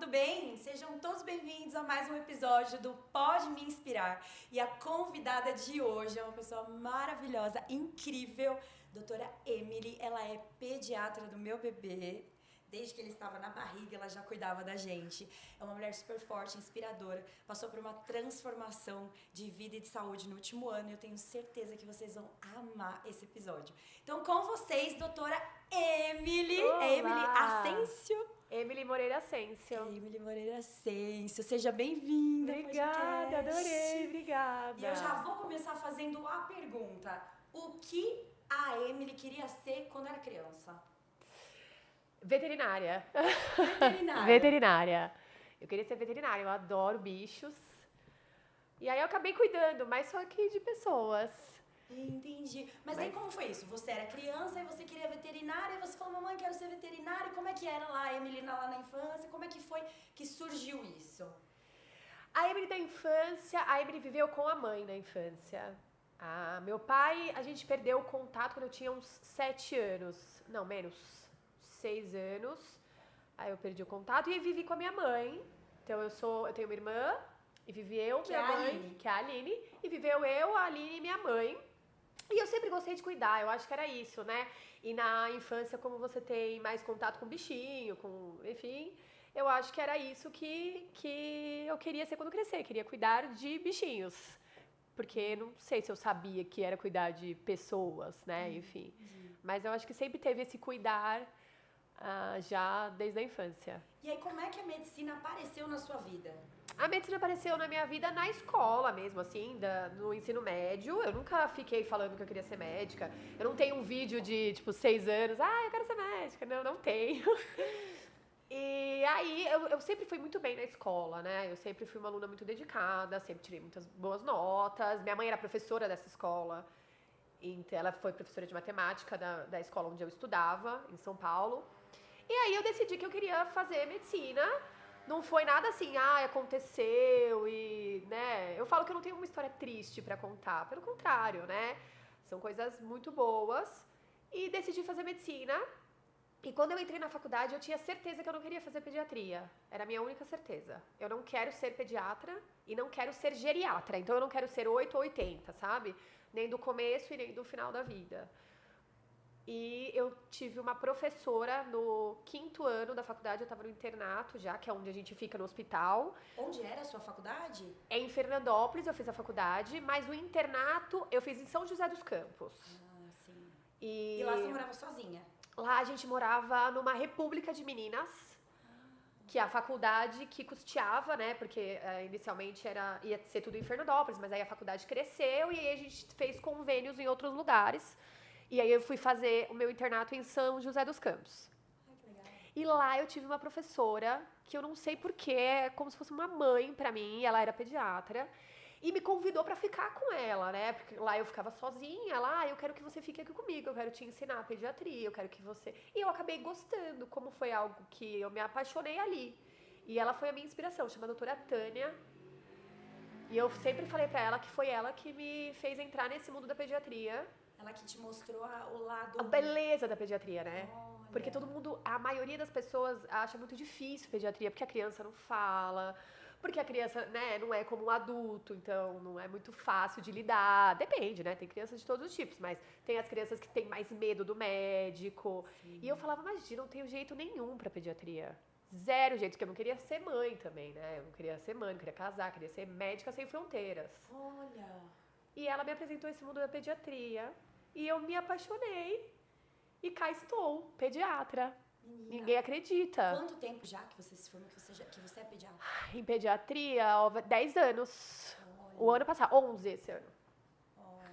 tudo bem? Sejam todos bem-vindos a mais um episódio do Pode Me Inspirar. E a convidada de hoje é uma pessoa maravilhosa, incrível, doutora Emily. Ela é pediatra do meu bebê. Desde que ele estava na barriga, ela já cuidava da gente. É uma mulher super forte, inspiradora. Passou por uma transformação de vida e de saúde no último ano. E eu tenho certeza que vocês vão amar esse episódio. Então, com vocês, doutora Emily. Olá. É Emily Ascencio. Emily Moreira Ascencio. Emily Moreira Ascencio. Seja bem-vinda. Obrigada, adorei, obrigada. E eu já vou começar fazendo a pergunta. O que a Emily queria ser quando era criança? Veterinária. Veterinária. Veterinária. Eu queria ser veterinária, eu adoro bichos. E aí eu acabei cuidando, mas só que de pessoas. Entendi. Mas aí como foi isso? Você era criança e você queria veterinária, e você falou, mamãe, quero ser veterinária. Como é que era lá, a Emily, lá na infância? Como é que foi que surgiu isso? A Emily da infância, a Emily viveu com a mãe na infância. Meu pai, a gente perdeu o contato quando eu tinha uns 7 anos. Não, menos. 6 anos. Aí eu perdi o contato e vivi com a minha mãe. Então eu tenho uma irmã e vivi eu, minha mãe, que é a Aline, e viveu eu, a Aline e minha mãe. E eu sempre gostei de cuidar, eu acho que era isso, né? E na infância, como você tem mais contato com bichinho, enfim, eu acho que era isso que eu queria ser quando crescer, queria cuidar de bichinhos. Porque não sei se eu sabia que era cuidar de pessoas, né? Enfim. Mas eu acho que sempre teve esse cuidar já desde a infância. E aí, como é que a medicina apareceu na sua vida? A medicina apareceu na minha vida na escola mesmo, assim, no ensino médio. Eu nunca fiquei falando que eu queria ser médica. Eu não tenho um vídeo de, 6 anos. Eu quero ser médica. Não tenho. E aí, eu sempre fui muito bem na escola, né? Eu sempre fui uma aluna muito dedicada, sempre tirei muitas boas notas. Minha mãe era professora dessa escola. Então, ela foi professora de matemática da escola onde eu estudava, em São Paulo. E aí, eu decidi que eu queria fazer medicina. Não foi nada assim, aconteceu e, né? Eu falo que eu não tenho uma história triste pra contar. Pelo contrário, né? São coisas muito boas. E decidi fazer medicina. E quando eu entrei na faculdade, eu tinha certeza que eu não queria fazer pediatria. Era a minha única certeza. Eu não quero ser pediatra e não quero ser geriatra. Então, eu não quero ser 8 ou 80, sabe? Nem do começo e nem do final da vida. E eu tive uma professora no 5º ano da faculdade, eu estava no internato já, que é onde a gente fica no hospital. Onde era a sua faculdade? É em Fernandópolis eu fiz a faculdade, mas o internato eu fiz em São José dos Campos. Sim. E lá você morava sozinha? Lá a gente morava numa república de meninas, que é a faculdade que custeava, né? Porque inicialmente ia ser tudo em Fernandópolis, mas aí a faculdade cresceu e aí a gente fez convênios em outros lugares. E aí eu fui fazer o meu internato em São José dos Campos. Ai, que legal. E lá eu tive uma professora, que eu não sei porquê, é como se fosse uma mãe pra mim, ela era pediatra, e me convidou pra ficar com ela, né? Porque lá eu ficava sozinha, eu quero que você fique aqui comigo, eu quero te ensinar a pediatria, eu quero que você... E eu acabei gostando, como foi algo que eu me apaixonei ali. E ela foi a minha inspiração, chama doutora Tânia. E eu sempre falei pra ela que foi ela que me fez entrar nesse mundo da pediatria. Ela que te mostrou o lado... A beleza da pediatria, né? Olha. Porque a maioria das pessoas acha muito difícil pediatria, porque a criança não fala, porque a criança, né, não é como um adulto, então não é muito fácil de lidar. Depende, né? Tem crianças de todos os tipos, mas tem as crianças que têm mais medo do médico. Sim. E eu falava, imagina, não tenho jeito nenhum pra pediatria. Zero jeito, porque eu não queria ser mãe também, né? Eu não queria ser mãe, não queria casar, queria ser médica sem fronteiras. Olha... E ela me apresentou esse mundo da pediatria. E eu me apaixonei. E cá estou, pediatra. Menina, ninguém acredita. Quanto tempo já que você se formou, que você é pediatra? Em pediatria, 10 anos. Olha. O ano passado, 11 esse ano. Olha.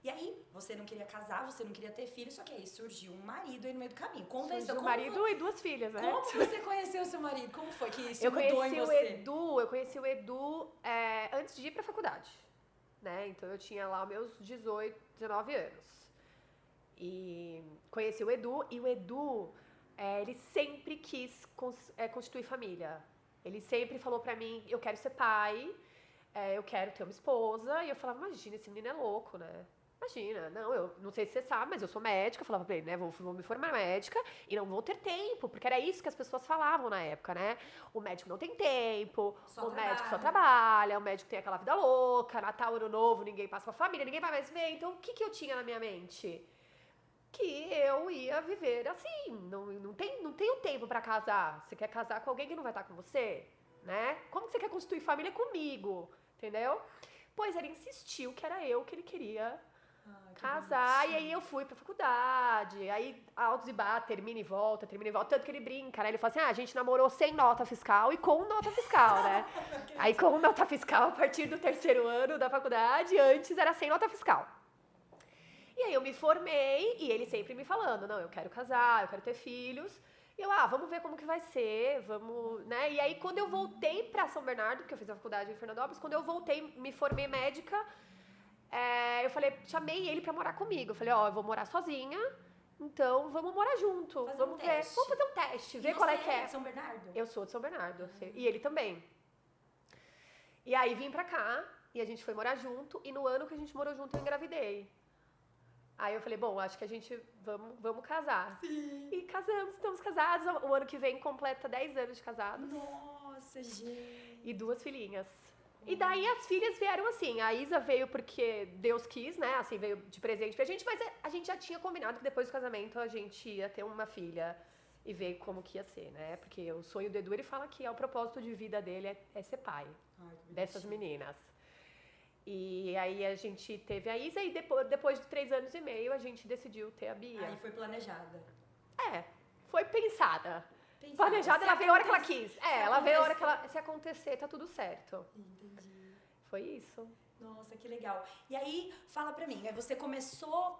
E aí, você não queria casar, você não queria ter filho, só que aí surgiu um marido aí no meio do caminho. Conta isso. Um marido e 2 filhas, né? Como você conheceu o seu marido? Como foi que isso eu mudou em você? Eu conheci o Edu antes de ir pra faculdade. Né? Então eu tinha lá meus 18, 19 anos. E conheci o Edu, e o Edu, ele sempre quis constituir família. Ele sempre falou pra mim, eu quero ser pai, eu quero ter uma esposa, e eu falava, imagina, esse menino é louco, né? Imagina, não, eu não sei se você sabe, mas eu sou médica, eu falava pra ele, né, vou me formar médica e não vou ter tempo, porque era isso que as pessoas falavam na época, né? O médico não tem tempo, Só o médico só trabalha. trabalha, o médico tem aquela vida louca, Natal, Ano Novo, ninguém passa com a família, ninguém vai mais ver. Então, o que que eu tinha na minha mente? Que eu ia viver assim, não tenho tempo pra casar. Você quer casar com alguém que não vai estar com você, né? Como que você quer constituir família comigo, entendeu? Pois ele insistiu que era eu que ele queria Ai, que casar, e aí bonitinho. eu fui pra faculdade, aí altos e bates, termina e volta, tanto que ele brinca, né? Ele fala assim, a gente namorou sem nota fiscal e com nota fiscal, né? Aí com nota fiscal, a partir do terceiro ano da faculdade, antes era sem nota fiscal. E aí eu me formei, e ele sempre me falando, não, eu quero casar, eu quero ter filhos, e eu, vamos ver como que vai ser, vamos, né? E aí quando eu voltei pra São Bernardo, porque eu fiz a faculdade em Fernandópolis, quando eu voltei, me formei médica, eu falei, chamei ele pra morar comigo. Eu falei, eu vou morar sozinha, então vamos morar junto. Fazer um Vamos ver. teste. Vamos fazer um teste, E ver você qual é que é é. de São Bernardo? Eu sou de São Bernardo. E ele também. E aí vim pra cá, e a gente foi morar junto, e no ano que a gente morou junto eu engravidei. Aí eu falei, bom, acho que a gente vamos casar. Sim. E casamos, estamos casados. O ano que vem completa 10 anos de casados. Nossa, gente. E 2 filhinhas. E daí as filhas vieram assim, a Isa veio porque Deus quis, né, assim, veio de presente pra gente, mas a gente já tinha combinado que depois do casamento a gente ia ter uma filha e ver como que ia ser, né, porque o sonho do Edu, ele fala que o propósito de vida dele é ser pai Ai, que dessas bonitinho. meninas. E aí a gente teve a Isa e depois de 3 anos e meio a gente decidiu ter a Bia. Aí foi planejada. Foi pensada. Pensada. Planejada, Se ela veio a hora que ela acontecer- quis. se Ela veio a hora que acontecer. se acontecer, tá tudo certo. Entendi. Foi isso. Nossa, que legal. E aí, fala pra mim, você começou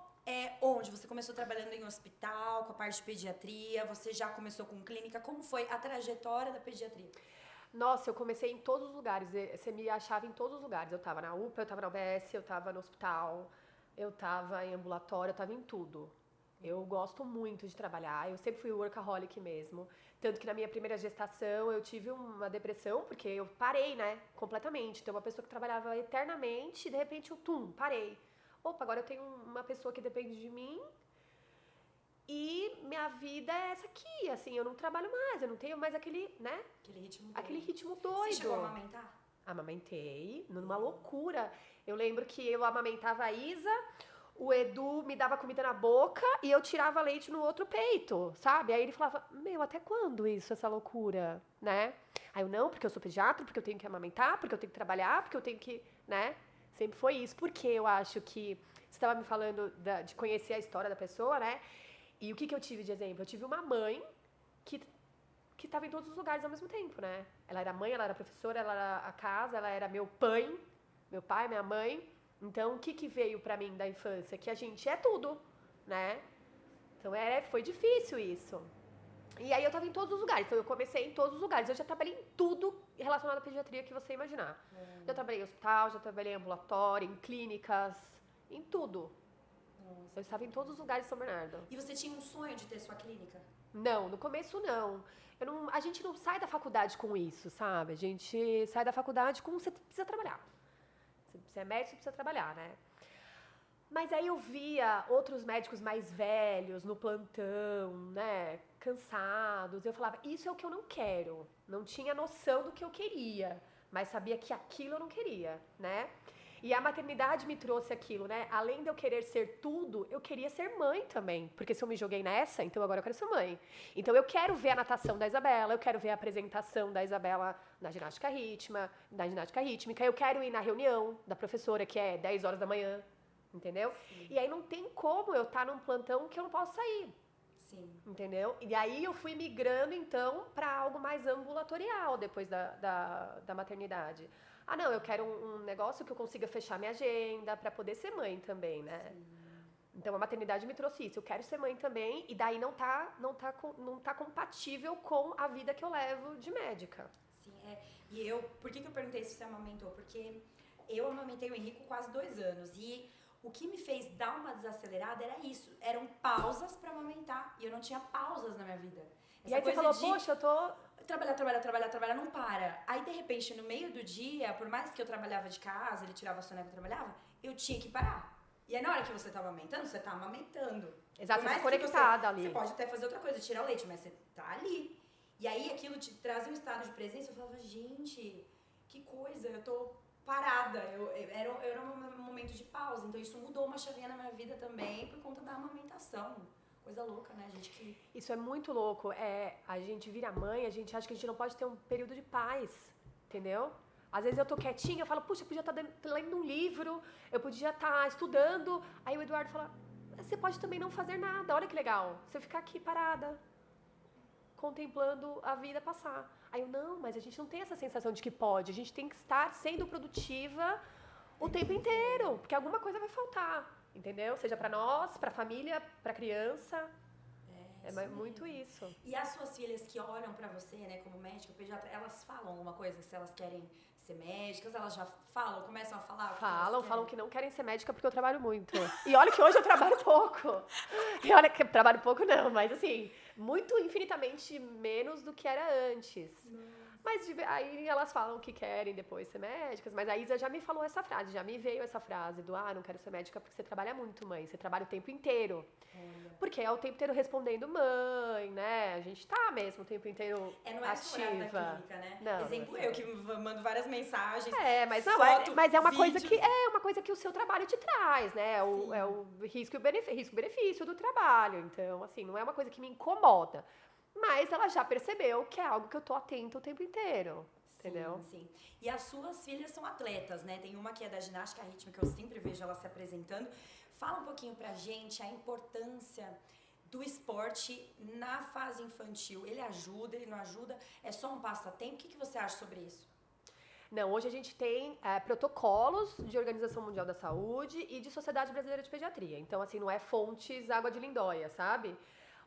onde? Você começou trabalhando em hospital, com a parte de pediatria? Você já começou com clínica? Como foi a trajetória da pediatria? Nossa, eu comecei em todos os lugares. Você me achava em todos os lugares. Eu tava na UPA, eu tava na UBS, eu tava no hospital, eu tava em ambulatório, eu tava em tudo. Eu gosto muito de trabalhar. Eu sempre fui workaholic mesmo. Tanto que na minha primeira gestação eu tive uma depressão, porque eu parei, né? Completamente. Então, uma pessoa que trabalhava eternamente, de repente eu, parei. Opa, agora eu tenho uma pessoa que depende de mim e minha vida é essa aqui, assim, eu não trabalho mais, eu não tenho mais aquele, né? Aquele ritmo doido. Aquele ritmo doido. Você chegou a amamentar? Amamentei, numa loucura. Eu lembro que eu amamentava a Isa, o Edu me dava comida na boca e eu tirava leite no outro peito, sabe? Aí ele falava, até quando isso, essa loucura, né? Aí eu, não, porque eu sou pediatra, porque eu tenho que amamentar, porque eu tenho que trabalhar, porque eu tenho que, né? Sempre foi isso, porque eu acho que, você estava me falando de conhecer a história da pessoa, né? E o que eu tive de exemplo? Eu tive uma mãe que estava em todos os lugares ao mesmo tempo, né? Ela era mãe, ela era professora, ela era a casa, ela era meu pai, minha mãe. Então, o que veio pra mim da infância? Que a gente é tudo, né? Então, foi difícil isso. E aí, eu tava em todos os lugares. Então, eu comecei em todos os lugares. Eu já trabalhei em tudo relacionado à pediatria que você imaginar. Já trabalhei em hospital, já trabalhei em ambulatório, em clínicas, em tudo. Nossa. Eu estava em todos os lugares de São Bernardo. E você tinha um sonho de ter sua clínica? Não, no começo não. A gente não sai da faculdade com isso, sabe? A gente sai da faculdade com você precisa trabalhar. Você é médico, você precisa trabalhar, né? Mas aí eu via outros médicos mais velhos no plantão, né? Cansados. Eu falava, isso é o que eu não quero. Não tinha noção do que eu queria, mas sabia que aquilo eu não queria, né? E a maternidade me trouxe aquilo, né? Além de eu querer ser tudo, eu queria ser mãe também. Porque se eu me joguei nessa, então agora eu quero ser mãe. Então eu quero ver a natação da Isabela, eu quero ver a apresentação da Isabela na ginástica rítmica, eu quero ir na reunião da professora, que é 10 horas da manhã, entendeu? Sim. E aí não tem como eu estar num plantão que eu não posso sair. Sim. Entendeu? E aí eu fui migrando, então, para algo mais ambulatorial depois da maternidade. Não, eu quero um negócio que eu consiga fechar minha agenda para poder ser mãe também, né? Sim. Então a maternidade me trouxe isso. Eu quero ser mãe também, e daí não tá compatível com a vida que eu levo de médica. Sim, E por que eu perguntei se você amamentou? Porque eu amamentei o Henrico quase 2 anos e o que me fez dar uma desacelerada era isso. Eram pausas para amamentar e eu não tinha pausas na minha vida. E aí você falou, poxa, eu tô... Trabalhar, não para. Aí, de repente, no meio do dia, por mais que eu trabalhava de casa, ele tirava a soneca e eu trabalhava, eu tinha que parar. E aí, na hora que você tá amamentando, você tá amamentando. Exato, Por você tá mais que conectada ali. Você pode até fazer outra coisa, tirar o leite, mas você tá ali. E aí, aquilo te trazia um estado de presença. Eu falava, gente, que coisa, eu tô parada. Era um momento de pausa. Então, isso mudou uma chavinha na minha vida também por conta da amamentação. Coisa louca, né, gente? Isso é muito louco. A gente vira mãe, a gente acha que a gente não pode ter um período de paz, entendeu? Às vezes eu tô quietinha, eu falo, puxa, eu podia estar lendo um livro, eu podia estar estudando. Aí o Eduardo fala, você pode também não fazer nada, olha que legal. Você ficar aqui parada, contemplando a vida passar. Aí eu, não, mas a gente não tem essa sensação de que pode. A gente tem que estar sendo produtiva o tempo inteiro, porque alguma coisa vai faltar, entendeu? Seja pra nós, pra família, pra criança. É muito isso. E as suas filhas que olham pra você, né, como médica, pediatra, elas falam alguma coisa, se elas querem ser médicas, elas já falam, começam a falar? Falam que não querem ser médica porque eu trabalho muito. E olha que hoje eu trabalho pouco. E olha que eu trabalho pouco não, mas assim, muito infinitamente menos do que era antes. Mas aí elas falam que querem depois ser médicas, mas a Isa já me falou essa frase, já me veio essa frase do, não quero ser médica porque você trabalha muito, mãe, você trabalha o tempo inteiro. Porque é o tempo inteiro respondendo mãe, né? A gente tá mesmo o tempo inteiro não é ativa. Da clínica, né? Não, exemplo, eu que mando várias mensagens. Mas não, mas é uma coisa que uma coisa que o seu trabalho te traz, né? É o risco e benefício do trabalho. Então, assim, não é uma coisa que me incomoda. Mas ela já percebeu que é algo que eu tô atenta o tempo inteiro. Entendeu? Sim. E as suas filhas são atletas, né? Tem uma que é da ginástica rítmica, eu sempre vejo ela se apresentando. Fala um pouquinho pra gente a importância do esporte na fase infantil. Ele ajuda, ele não ajuda? É só um passatempo? O que você acha sobre isso? Não, hoje a gente tem protocolos de Organização Mundial da Saúde e de Sociedade Brasileira de Pediatria. Então, assim, não é fontes água de lindóia, sabe?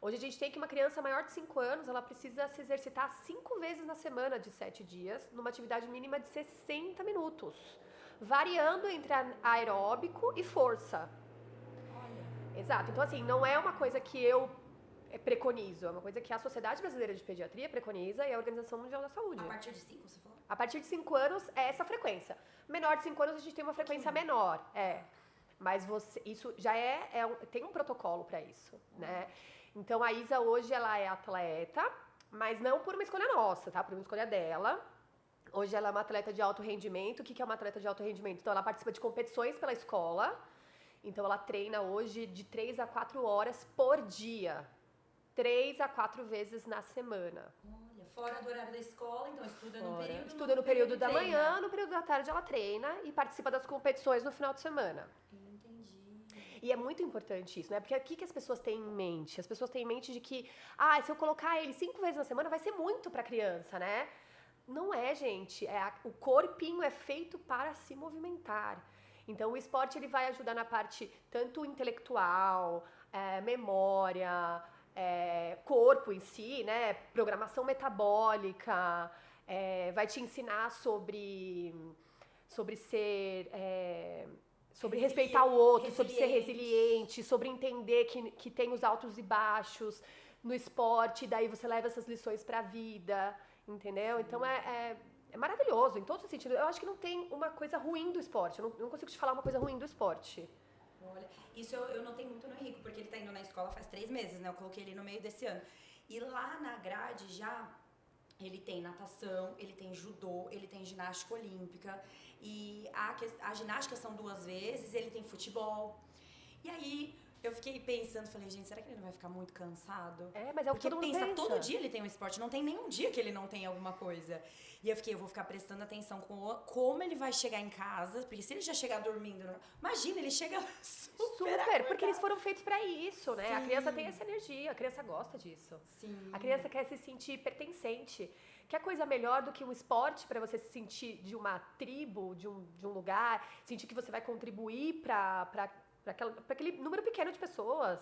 Hoje a gente tem que uma criança maior de 5 anos, ela precisa se exercitar 5 vezes na semana de 7 dias, numa atividade mínima de 60 minutos, variando entre aeróbico e força. Olha. Exato. Então, assim, não é uma coisa que eu preconizo, é uma coisa que a Sociedade Brasileira de Pediatria preconiza e a Organização Mundial da Saúde. A partir de 5, você falou? A partir de 5 anos é essa frequência. Menor de 5 anos a gente tem uma frequência menor, Mas isso já tem um protocolo para isso, né? Então a Isa hoje ela é atleta, mas não por uma escolha nossa, tá? Por uma escolha dela. Hoje ela é uma atleta de alto rendimento. O que é uma atleta de alto rendimento? Então ela participa de competições pela escola. Então ela treina hoje de 3 a 4 horas por dia. 3 a 4 vezes na semana. Olha, fora do horário da escola, então estuda no período... Estuda no período da manhã, no período da tarde ela treina e participa das competições no final de semana. E é muito importante isso, né? Porque o que as pessoas têm em mente? As pessoas têm em mente de que, se eu colocar ele 5 vezes na semana, vai ser muito pra criança, né? Não é, gente. O corpinho é feito para se movimentar. Então, o esporte ele vai ajudar na parte tanto intelectual, memória, corpo em si, né? Programação metabólica, vai te ensinar sobre ser... sobre respeitar o outro, sobre ser resiliente, sobre entender que tem os altos e baixos no esporte, daí você leva essas lições pra vida, entendeu? Então é maravilhoso, em todos os sentidos. Eu acho que não tem uma coisa ruim do esporte, eu não consigo te falar uma coisa ruim do esporte. Olha, isso eu notei muito no Henrico, porque ele tá indo na escola faz 3 meses, né? Eu coloquei ele no meio desse ano. E lá na grade já... Ele tem natação, ele tem judô, ele tem ginástica olímpica. E a ginástica são 2 vezes, ele tem futebol. E aí eu fiquei pensando, falei, gente, será que ele não vai ficar muito cansado? Mas é o que todo mundo pensa. Todo dia ele tem um esporte, não tem nenhum dia que ele não tem alguma coisa. E eu vou ficar prestando atenção com como ele vai chegar em casa, porque se ele já chegar dormindo, imagina, ele chega super porque eles foram feitos pra isso, né? Sim. A criança tem essa energia, a criança gosta disso. Sim. A criança quer se sentir pertencente. Que coisa melhor do que um esporte para você se sentir de uma tribo, de um lugar, sentir que você vai contribuir para aquele número pequeno de pessoas,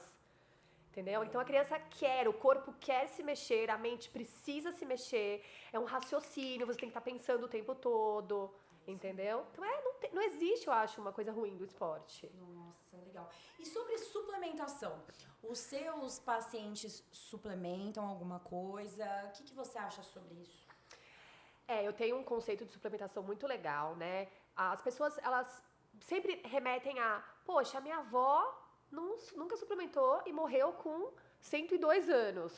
entendeu? Então a criança quer, o corpo quer se mexer, a mente precisa se mexer, é um raciocínio, você tem que estar pensando o tempo todo, entendeu? Então não existe, eu acho, uma coisa ruim do esporte. Nossa, legal. E sobre suplementação? Os seus pacientes suplementam alguma coisa? O que você acha sobre isso? Eu tenho um conceito de suplementação muito legal, né? As pessoas, elas sempre remetem a poxa, a minha avó nunca suplementou e morreu com 102 anos.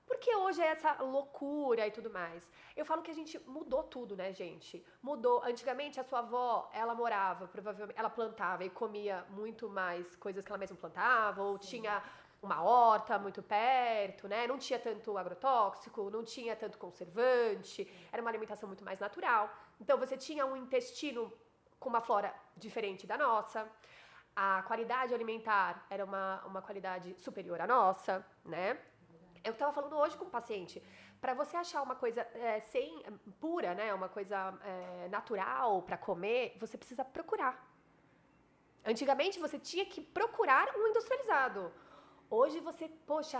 Porque hoje é essa loucura e tudo mais. Eu falo que a gente mudou tudo, né, gente? Mudou. Antigamente, a sua avó, ela morava, provavelmente, ela plantava e comia muito mais coisas que ela mesma plantava, ou tinha uma horta muito perto, né? Não tinha tanto agrotóxico, não tinha tanto conservante, era uma alimentação muito mais natural. Então, você tinha um intestino com uma flora diferente da nossa. A qualidade alimentar era uma qualidade superior à nossa, né? Eu estava falando hoje com um paciente, para você achar uma coisa pura, né, uma coisa natural para comer, você precisa procurar. Antigamente você tinha que procurar um industrializado. Hoje você, poxa,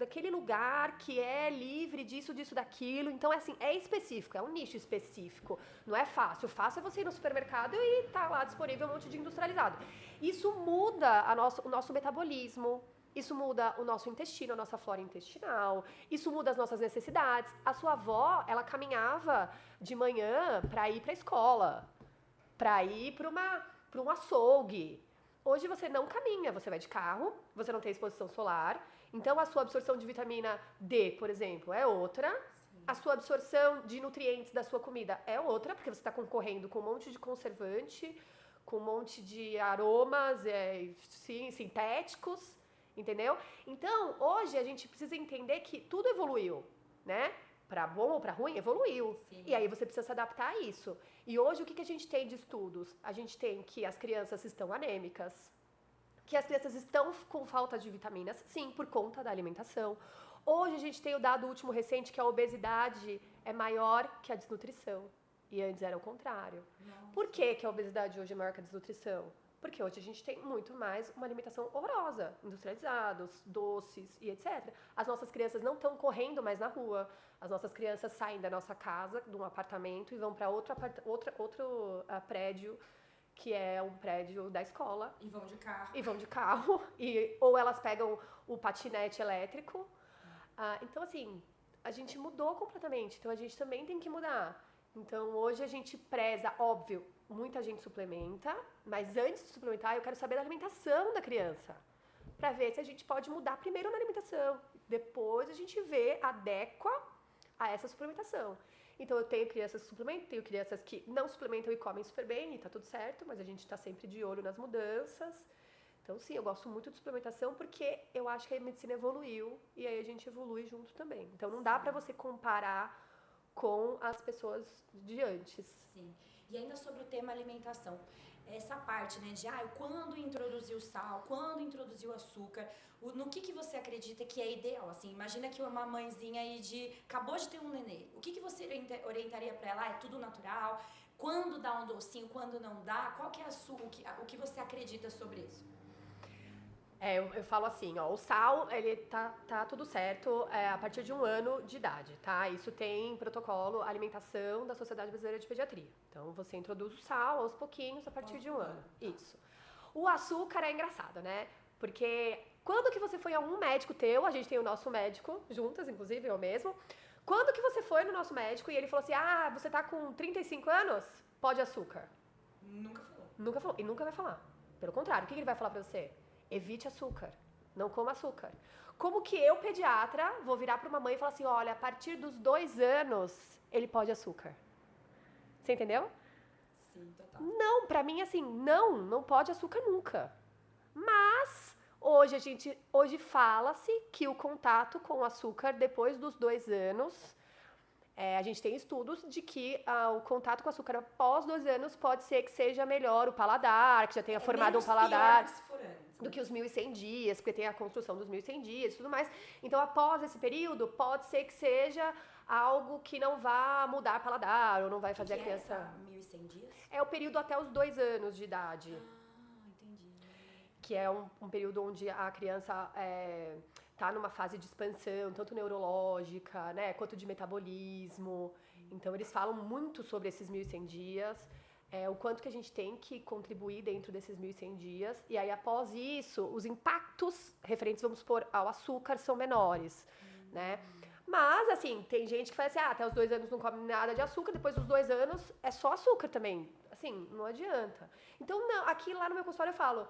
daquele lugar que é livre disso, disso, daquilo. Então, assim, é específico, é um nicho específico. Não é fácil. Fácil é você ir no supermercado e tá lá disponível um monte de industrializado. Isso muda o nosso metabolismo. Isso muda o nosso intestino, a nossa flora intestinal. Isso muda as nossas necessidades. A sua avó, ela caminhava de manhã para ir para a escola, para ir para um açougue. Hoje você não caminha, você vai de carro, você não tem exposição solar. Então a sua absorção de vitamina D, por exemplo, é outra. Sim. A sua absorção de nutrientes da sua comida é outra, porque você está concorrendo com um monte de conservante, com um monte de aromas sintéticos. Entendeu? Então, hoje a gente precisa entender que tudo evoluiu, né? Pra bom ou pra ruim, evoluiu. Sim. E aí você precisa se adaptar a isso. E hoje o que a gente tem de estudos? A gente tem que as crianças estão anêmicas, que as crianças estão com falta de vitaminas, sim, por conta da alimentação. Hoje a gente tem o dado último recente que a obesidade é maior que a desnutrição. E antes era o contrário. Nossa. Por que a obesidade hoje é maior que a desnutrição? Porque hoje a gente tem muito mais uma alimentação horrorosa, industrializados, doces e etc. As nossas crianças não estão correndo mais na rua. As nossas crianças saem da nossa casa, de um apartamento, e vão para outro prédio, que é um prédio da escola. E vão de carro. E vão de carro. Ou elas pegam o patinete elétrico. Então, assim, a gente mudou completamente. Então, a gente também tem que mudar. Então, hoje a gente preza, óbvio, muita gente suplementa, mas antes de suplementar, eu quero saber da alimentação da criança, para ver se a gente pode mudar primeiro na alimentação, depois a gente adequa a essa suplementação. Então, eu tenho crianças que suplementam, tenho crianças que não suplementam e comem super bem, e tá tudo certo, mas a gente tá sempre de olho nas mudanças. Então, sim, eu gosto muito de suplementação porque eu acho que a medicina evoluiu e aí a gente evolui junto também. Então, não dá para você comparar com as pessoas de antes. Sim. E ainda sobre o tema alimentação, essa parte, né, de quando introduziu sal, quando introduziu açúcar, no que você acredita que é ideal? Assim, imagina que uma mãezinha aí acabou de ter um nenê, o que você orientaria para ela? É tudo natural? Quando dá um docinho, quando não dá? Qual que é o que você acredita sobre isso? Eu falo assim, ó, o sal, ele tá tudo certo a partir de 1 ano de idade, tá? Isso tem protocolo alimentação da Sociedade Brasileira de Pediatria. Então, você introduz o sal aos pouquinhos a partir de 1 ano. Isso. O açúcar é engraçado, né? Porque quando que você foi a um médico teu, a gente tem o nosso médico, juntas, inclusive, eu mesmo. Quando que você foi no nosso médico e ele falou assim, você tá com 35 anos? Pode açúcar. Nunca falou. Nunca falou. E nunca vai falar. Pelo contrário, o que ele vai falar pra você? Evite açúcar, não coma açúcar. Como que eu, pediatra, vou virar para uma mãe e falar assim, olha, a partir dos 2 anos, ele pode açúcar. Você entendeu? Sim, total. Não, pra mim, assim, não pode açúcar nunca. Mas, hoje fala-se que o contato com o açúcar depois dos 2 anos, a gente tem estudos de que o contato com o açúcar após 2 anos pode ser que seja melhor o paladar, que já tenha formado um paladar do que os 1.100 dias, porque tem a construção dos 1.100 dias e tudo mais. Então, após esse período, pode ser que seja algo que não vá mudar paladar ou não vai fazer a criança... É 1.100 dias? É o período até os 2 anos de idade. Entendi. Que é um período onde a criança tá numa fase de expansão, tanto neurológica, né, quanto de metabolismo. Então, eles falam muito sobre esses 1.100 dias. O quanto que a gente tem que contribuir dentro desses 1.100 dias. E aí, após isso, os impactos referentes, vamos supor, ao açúcar são menores, né? Mas, assim, tem gente que fala assim, até os 2 anos não come nada de açúcar, depois dos 2 anos é só açúcar também. Assim, não adianta. Então, não, aqui lá no meu consultório eu falo,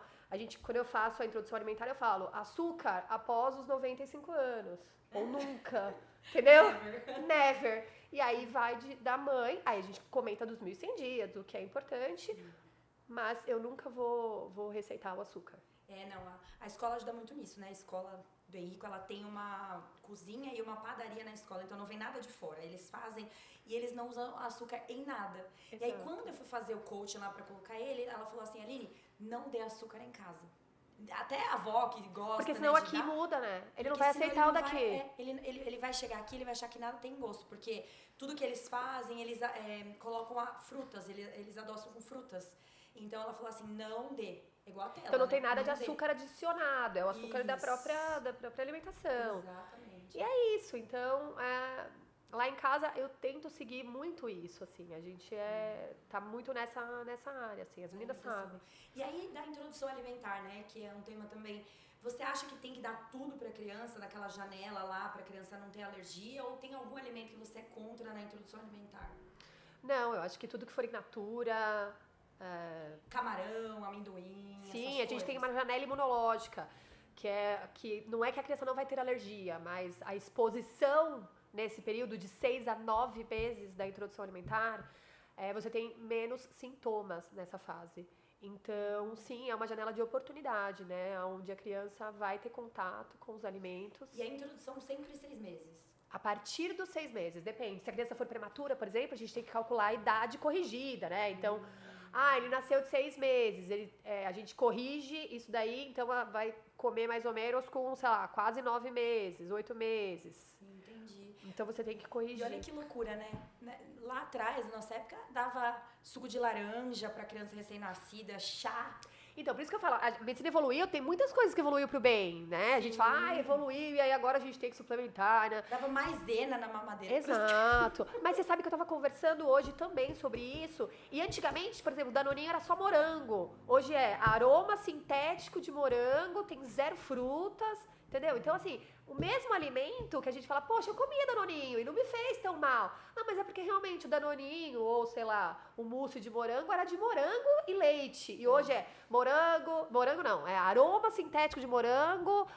quando eu faço a introdução alimentar, eu falo, açúcar após os 95 anos. Ou nunca. Entendeu? Never. Never. E aí vai da mãe, aí a gente comenta dos 1.100 dias, o que é importante, mas eu nunca vou receitar o açúcar. Não, a escola ajuda muito nisso, né? A escola do Henrico, ela tem uma cozinha e uma padaria na escola, então não vem nada de fora. Eles fazem e eles não usam açúcar em nada. Exato. E aí, quando eu fui fazer o coaching lá pra colocar ele, ela falou assim, Aline, não dê açúcar em casa. Até a avó que gosta, porque senão né, de aqui dar, muda, né? Ele não porque vai senão aceitar o não daqui. ele vai chegar aqui, ele vai achar que nada tem gosto, porque tudo que eles fazem, eles colocam frutas, eles adoçam com frutas. Então ela falou assim, não dê. Igual a tela, Então não tem né? nada de Não dê. açúcar adicionado, é o açúcar da Isso. própria alimentação. Exatamente. E é isso, então, lá em casa eu tento seguir muito isso, assim, a gente tá muito nessa área, assim, as meninas sabem. E aí, da introdução alimentar, né, que é um tema também, você acha que tem que dar tudo pra criança, daquela janela lá, pra criança não ter alergia, ou tem algum alimento que você é contra na introdução alimentar? Não, eu acho que tudo que for in natura... Camarão, amendoim, Sim, a gente tem uma janela imunológica, que não é que a criança não vai ter alergia, mas a exposição nesse período de 6 a 9 meses da introdução alimentar, você tem menos sintomas nessa fase. Então, sim, é uma janela de oportunidade, né? Onde a criança vai ter contato com os alimentos. E a introdução sempre 6 meses? A partir dos 6 meses, depende. Se a criança for prematura, por exemplo, a gente tem que calcular a idade corrigida, né? Então, ele nasceu de 6 meses, a gente corrige isso daí, então vai comer mais ou menos com, sei lá, quase 9 meses, 8 meses. Entendi. Então você tem que corrigir. E olha que loucura, né? Lá atrás, na nossa época, dava suco de laranja pra criança recém-nascida, chá. Então, por isso que eu falo, a medicina evoluiu, tem muitas coisas que evoluiu pro bem, né? A gente fala, evoluiu, e aí agora a gente tem que suplementar, né? Dava maisena na mamadeira. Exato. Mas você sabe que eu tava conversando hoje também sobre isso, e antigamente, por exemplo, o Danoninho era só morango. Hoje é aroma sintético de morango, tem 0 frutas, entendeu? Então, assim, o mesmo alimento que a gente fala, poxa, eu comia Danoninho e não me fez tão mal. Não, mas é porque realmente o Danoninho, ou sei lá, o mousse de morango era de morango e leite. E hoje é morango não, é aroma sintético de morango,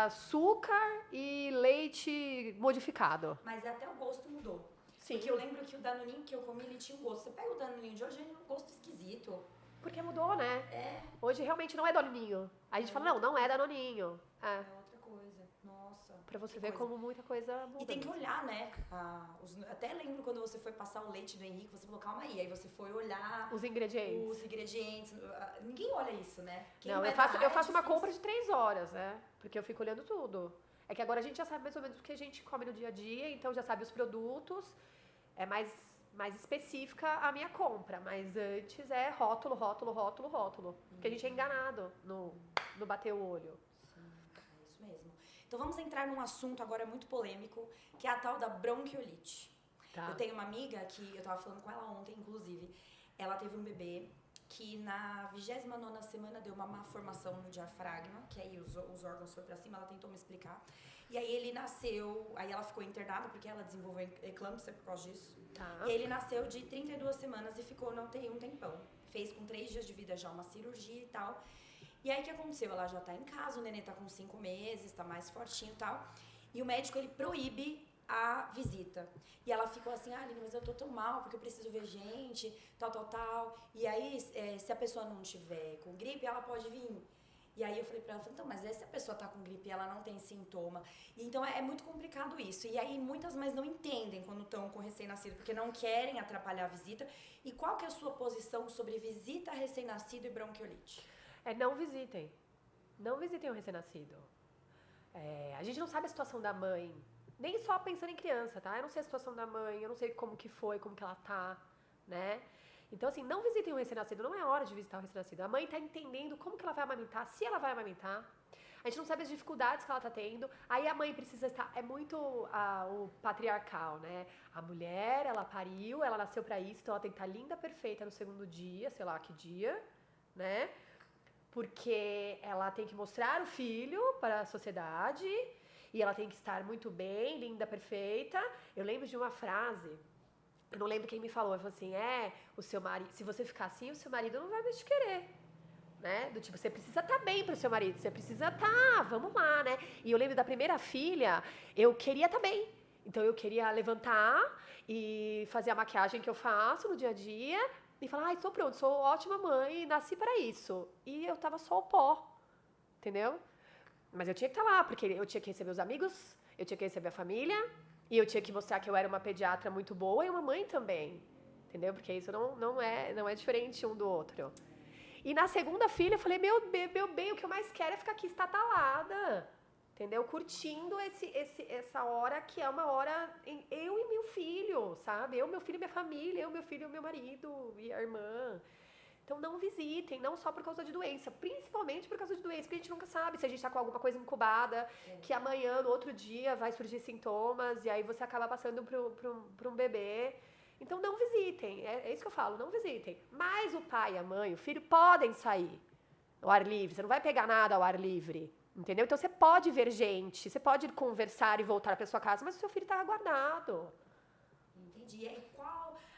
açúcar e leite modificado. Mas até o gosto mudou. Sim. Porque eu lembro que o Danoninho que eu comi, ele tinha um gosto. Você pega o Danoninho de hoje, ele tem um gosto esquisito. Porque mudou, né? Hoje realmente não é Danoninho. A gente fala, não é Danoninho. É outra coisa. Nossa. Pra você ver como muita coisa muda. E tem que olhar, né? Até lembro quando você foi passar o leite do Henrique, você falou, calma aí. Aí você foi olhar os ingredientes. Ninguém olha isso, né? Não, eu faço uma compra de 3 horas, né? Porque eu fico olhando tudo. É que agora a gente já sabe mais ou menos o que a gente come no dia a dia, então já sabe os produtos. É mais específica a minha compra, mas antes é rótulo. Porque a gente é enganado no bater o olho. Sim, é isso mesmo. Então vamos entrar num assunto agora muito polêmico, que é a tal da bronquiolite. Tá. Eu tenho uma amiga que eu tava falando com ela ontem, inclusive, ela teve um bebê que na 29ª semana deu uma má formação no diafragma, que aí os órgãos foram pra cima, ela tentou me explicar. E aí ele nasceu, aí ela ficou internada porque ela desenvolveu eclâmpsia por causa disso. Tá. E aí ele nasceu de 32 semanas e ficou na UTI um tempão. Fez com 3 dias de vida já uma cirurgia e tal. E aí o que aconteceu? Ela já tá em casa, o nenê tá com 5 meses, tá mais fortinho e tal. E o médico, ele proíbe a visita. E ela ficou assim, Aline, mas eu tô tão mal porque eu preciso ver gente, tal. E aí, se a pessoa não tiver com gripe, ela pode vir. E aí eu falei pra ela, então, mas se a pessoa tá com gripe e ela não tem sintoma? Então é muito complicado isso. E aí muitas mães não entendem quando estão com recém-nascido, porque não querem atrapalhar a visita. E qual que é a sua posição sobre visita a recém-nascido e bronquiolite? Não visitem. Não visitem o recém-nascido. A gente não sabe a situação da mãe. Nem só pensando em criança, tá? Eu não sei a situação da mãe, eu não sei como que foi, como que ela tá, né? Então, assim, não visitem o recém-nascido, não é hora de visitar o recém-nascido. A mãe tá entendendo como que ela vai amamentar, se ela vai amamentar. A gente não sabe as dificuldades que ela tá tendo. Aí a mãe precisa estar... É muito o patriarcal, né? A mulher, ela pariu, ela nasceu pra isso, então ela tem que estar linda, perfeita no segundo dia, sei lá que dia, né? Porque ela tem que mostrar o filho para a sociedade e ela tem que estar muito bem, linda, perfeita. Eu lembro de uma frase, eu não lembro quem me falou, ele falou assim, o seu marido, se você ficar assim, o seu marido não vai mais te querer. Né? Do tipo, você precisa estar bem pro seu marido, você precisa vamos lá, né? E eu lembro da primeira filha, eu queria estar bem. Então eu queria levantar e fazer a maquiagem que eu faço no dia a dia e falar, estou pronto, sou ótima mãe, nasci para isso. E eu tava só o pó, entendeu? Mas eu tinha que estar lá, porque eu tinha que receber os amigos, eu tinha que receber a família e eu tinha que mostrar que eu era uma pediatra muito boa e uma mãe também, entendeu? Porque isso não é diferente um do outro. E na segunda filha, eu falei, meu bem, o que eu mais quero é ficar aqui estatalada, entendeu? Curtindo essa hora que é uma hora eu e meu filho, sabe? Eu, meu filho e minha família, eu, meu filho e meu marido e a irmã. Então não visitem, não só por causa de doença, principalmente por causa de doença, porque a gente nunca sabe se a gente tá com alguma coisa incubada, que amanhã, no outro dia, vai surgir sintomas e aí você acaba passando pra um bebê. Então não visitem, é isso que eu falo, não visitem. Mas o pai, a mãe, o filho podem sair ao ar livre, você não vai pegar nada ao ar livre, entendeu? Então você pode ver gente, você pode conversar e voltar para sua casa, mas o seu filho está aguardado. Entendi. E aí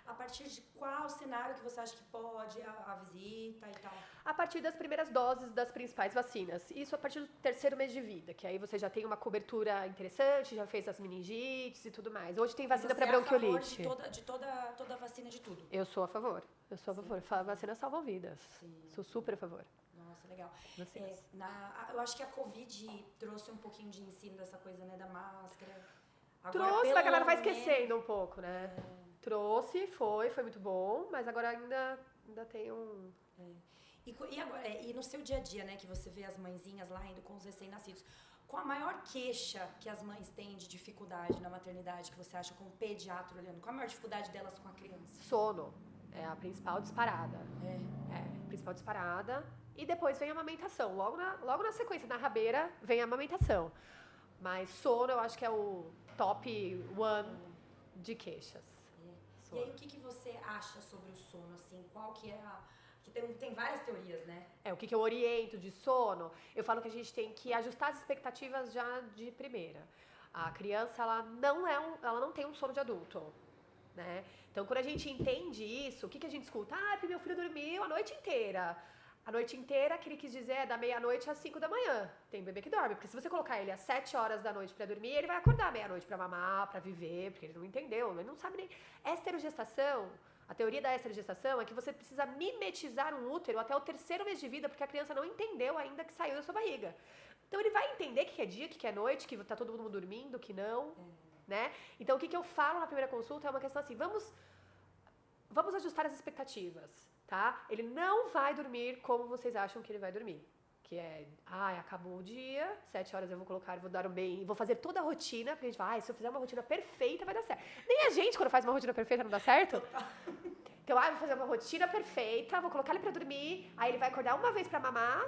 a partir de qual cenário que você acha que pode a visita e tal? A partir das primeiras doses das principais vacinas. Isso a partir do 3º mês de vida, que aí você já tem uma cobertura interessante, já fez as meningites e tudo mais. Hoje tem vacina para bronquiolite. Você é a favor de toda vacina de tudo? Eu sou a favor. Vacinas salvam vidas. Sim. Sou super a favor. Nossa, legal. Eu acho que a Covid trouxe um pouquinho de ensino dessa coisa, né, da máscara. Agora, trouxe, mas a galera vai esquecendo um pouco, né? Trouxe, foi muito bom, mas agora ainda tem um... E no seu dia a dia, né, que você vê as mãezinhas lá indo com os recém-nascidos, qual a maior queixa que as mães têm de dificuldade na maternidade, que você acha como pediatra olhando? Qual a maior dificuldade delas com a criança? Sono. É a principal disparada. Principal disparada. E depois vem a amamentação. Logo na sequência, na rabeira, vem a amamentação. Mas sono eu acho que é o top 1 de queixas. E aí, o que você acha sobre o sono, assim? Qual que é que tem várias teorias, né? O que eu oriento de sono? Eu falo que a gente tem que ajustar as expectativas já de primeira. A criança, ela não tem um sono de adulto, né? Então, quando a gente entende isso, o que a gente escuta? Porque meu filho dormiu a noite inteira. A noite inteira, que ele quis dizer, é da meia-noite às 5 da manhã. Tem bebê que dorme, porque se você colocar ele às 7 horas da noite pra dormir, ele vai acordar meia-noite pra mamar, pra viver, porque ele não entendeu, ele não sabe nem... Esterogestação, a teoria da esterogestação é que você precisa mimetizar um útero até o 3º mês de vida, porque a criança não entendeu ainda que saiu da sua barriga. Então ele vai entender que é dia, que é noite, que tá todo mundo dormindo, que não, né? Então o que eu falo na primeira consulta é uma questão assim, vamos ajustar as expectativas. Tá? Ele não vai dormir como vocês acham que ele vai dormir. Que é, acabou o dia, 7 horas eu vou colocar, vou dar um bem, vou fazer toda a rotina, porque a gente vai, se eu fizer uma rotina perfeita, vai dar certo. Nem a gente, quando faz uma rotina perfeita, não dá certo. Então, vou fazer uma rotina perfeita, vou colocar ele pra dormir, aí ele vai acordar uma vez pra mamar,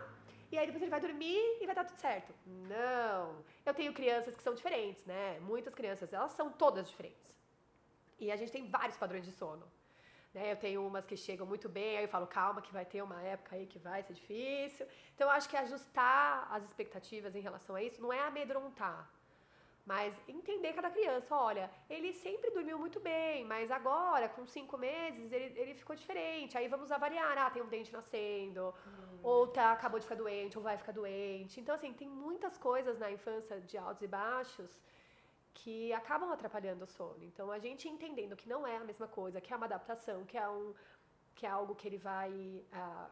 e aí depois ele vai dormir e vai dar tudo certo. Não. Eu tenho crianças que são diferentes, né? Muitas crianças, elas são todas diferentes. E a gente tem vários padrões de sono. Eu tenho umas que chegam muito bem, aí eu falo, calma, que vai ter uma época aí que vai ser difícil. Então, eu acho que ajustar as expectativas em relação a isso não é amedrontar, mas entender cada criança. Olha, ele sempre dormiu muito bem, mas agora, com 5 meses, ele ficou diferente. Aí vamos avaliar, tem um dente nascendo, ou acabou de ficar doente, ou vai ficar doente. Então, assim, tem muitas coisas na infância de altos e baixos que acabam atrapalhando o sono. Então, a gente entendendo que não é a mesma coisa, que é uma adaptação, que é algo que ele vai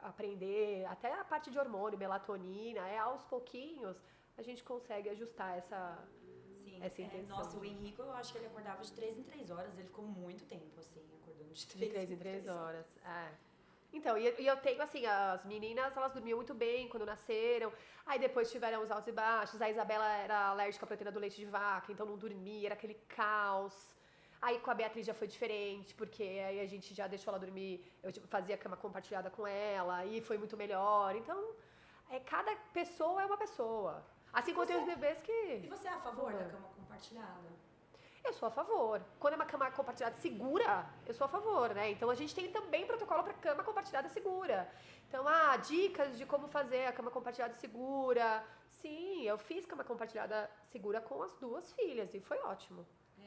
aprender, até a parte de hormônio, melatonina, aos pouquinhos, a gente consegue ajustar essa intenção. Nossa, o Henrico, eu acho que ele acordava de 3 em 3 horas, ele ficou muito tempo, assim, acordando de 3 em 3 horas. Então, e eu tenho, assim, as meninas, elas dormiam muito bem quando nasceram, aí depois tiveram os altos e baixos, a Isabela era alérgica à proteína do leite de vaca, então não dormia, era aquele caos. Aí com a Beatriz já foi diferente, porque aí a gente já deixou ela dormir, eu fazia cama compartilhada com ela, aí foi muito melhor. Então, cada pessoa é uma pessoa. Assim como tem os bebês que... E você é a favor da cama compartilhada? Eu sou a favor. Quando é uma cama compartilhada segura, eu sou a favor, né? Então a gente tem também protocolo para cama compartilhada segura. Então, dicas de como fazer a cama compartilhada segura. Sim, eu fiz cama compartilhada segura com as 2 filhas e foi ótimo.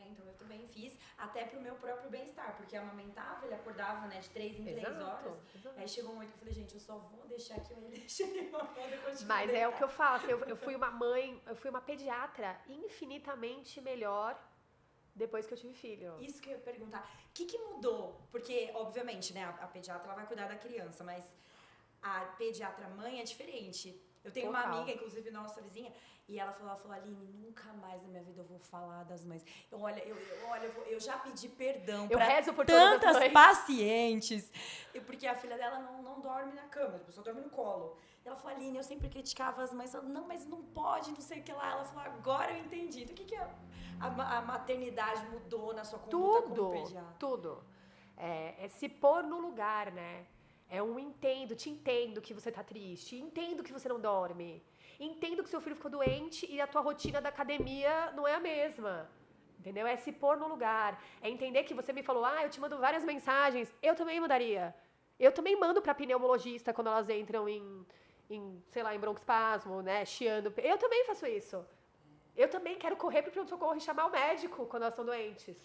Então eu também fiz, até pro meu próprio bem-estar, porque amamentava, ele acordava, né, de 3 em 3 horas. Exato. Aí chegou um momento que eu falei, gente, eu só vou deixar que ele deixe ele Mas é o que eu faço, eu fui uma mãe, eu fui uma pediatra infinitamente melhor depois que eu tive filho. Isso que eu ia perguntar. O que mudou? Porque, obviamente, né, a pediatra ela vai cuidar da criança, mas a pediatra mãe é diferente. Eu tenho uma amiga, inclusive nossa vizinha, e ela falou, Aline, nunca mais na minha vida eu vou falar das mães. Eu já pedi perdão pra tantas pacientes, porque a filha dela não dorme na cama, só dorme no colo. E ela falou, Aline, eu sempre criticava as mães, falando, não, mas não pode, não sei o que lá. Ela falou, agora eu entendi. Então, o que a maternidade mudou na sua conduta como pediatra? Tudo. É se pôr no lugar, né? É um te entendo que você tá triste, entendo que você não dorme, entendo que seu filho ficou doente e a tua rotina da academia não é a mesma, entendeu? É se pôr no lugar, é entender que você me falou, eu te mando várias mensagens, eu também mandaria. Eu também mando pra pneumologista quando elas entram sei lá, em broncoespasmo, né, chiando. Eu também faço isso. Eu também quero correr pro pronto-socorro e chamar o médico quando elas estão doentes.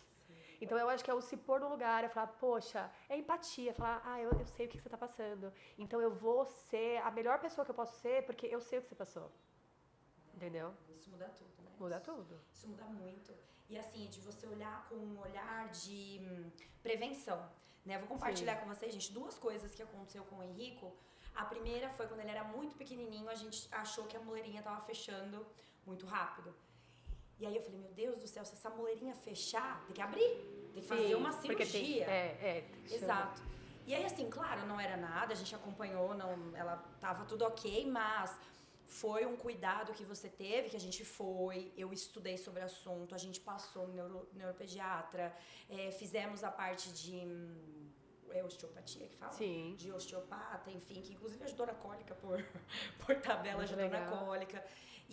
Então, eu acho que é o se pôr no lugar, é falar, poxa, é empatia, falar, eu sei o que você tá passando. Então, eu vou ser a melhor pessoa que eu posso ser, porque eu sei o que você passou. Entendeu? Isso muda tudo, né? Muda tudo. Isso muda muito. E assim, de você olhar com um olhar de prevenção, né? Eu vou compartilhar com vocês, gente, 2 coisas que aconteceu com o Henrico. A primeira foi quando ele era muito pequenininho, a gente achou que a moleirinha tava fechando muito rápido. E aí eu falei, meu Deus do céu, se essa moleirinha fechar, tem que abrir, tem que fazer uma cirurgia. Exato. E aí, assim, claro, não era nada, a gente acompanhou, ela tava tudo ok, mas foi um cuidado que você teve, que a gente eu estudei sobre o assunto, a gente passou no neuropediatra, fizemos a parte de osteopatia que fala? Sim. De osteopata, enfim, que inclusive ajudou na cólica por tabela, ajudou na cólica.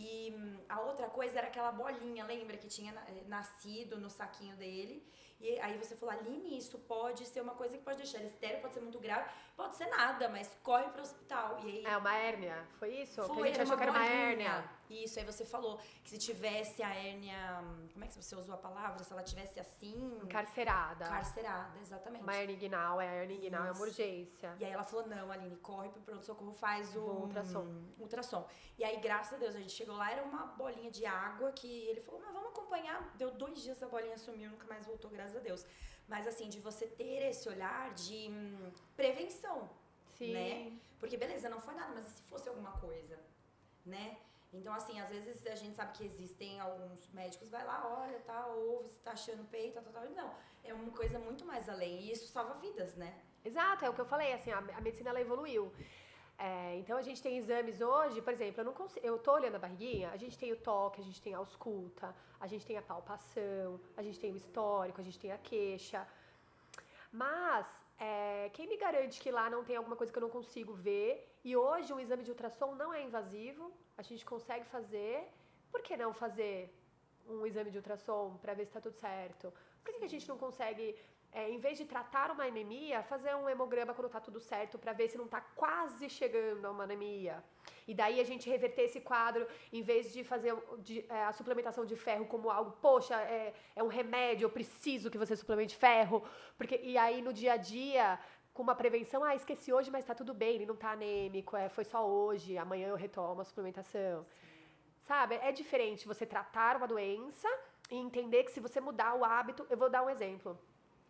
E a outra coisa era aquela bolinha, lembra? Que tinha nascido no saquinho dele. E aí você falou, Aline, isso pode ser uma coisa que pode deixar ele estéril, pode ser muito grave, pode ser nada, mas corre pro hospital. E aí, uma hérnia, foi isso? Foi, que a gente achou que era uma hérnia. Isso, aí você falou que se tivesse a hérnia, como é que você usou a palavra? Se ela tivesse assim... Encarcerada. Encarcerada, exatamente. Uma hernia inguinal, a hernia inguinal é uma urgência. E aí ela falou, não, Aline, corre pro pronto-socorro, faz o ultrassom. E aí, graças a Deus, a gente chegou lá, era uma bolinha de água que ele falou, mas vamos acompanhar. Deu 2 dias, a bolinha sumiu, nunca mais voltou, graças a Deus. Mas assim, de você ter esse olhar de prevenção, Sim. Né? Porque beleza, não foi nada, mas e se fosse alguma coisa, né? Então, assim, às vezes a gente sabe que existem alguns médicos, vai lá, olha, tá, ouve, se tá achando peito, tal. Não, é uma coisa muito mais além, e isso salva vidas, né? Exato, é o que eu falei, assim, a medicina, ela evoluiu. Então, a gente tem exames hoje, por exemplo, eu tô olhando a barriguinha, a gente tem o toque, a gente tem a ausculta, a gente tem a palpação, a gente tem o histórico, a gente tem a queixa. Mas, quem me garante que lá não tem alguma coisa que eu não consigo ver? E hoje, um exame de ultrassom não é invasivo, a gente consegue fazer. Por que não fazer um exame de ultrassom para ver se tá tudo certo? Por que a gente não consegue, em vez de tratar uma anemia, fazer um hemograma quando tá tudo certo para ver se não tá quase chegando a uma anemia? E daí a gente reverter esse quadro, em vez de fazer a suplementação de ferro como algo, poxa, é um remédio, eu preciso que você suplemente ferro. E aí no dia a dia, com uma prevenção, esqueci hoje, mas tá tudo bem, ele não tá anêmico, foi só hoje, amanhã eu retomo a suplementação. Sabe, é diferente você tratar uma doença e entender que se você mudar o hábito, eu vou dar um exemplo.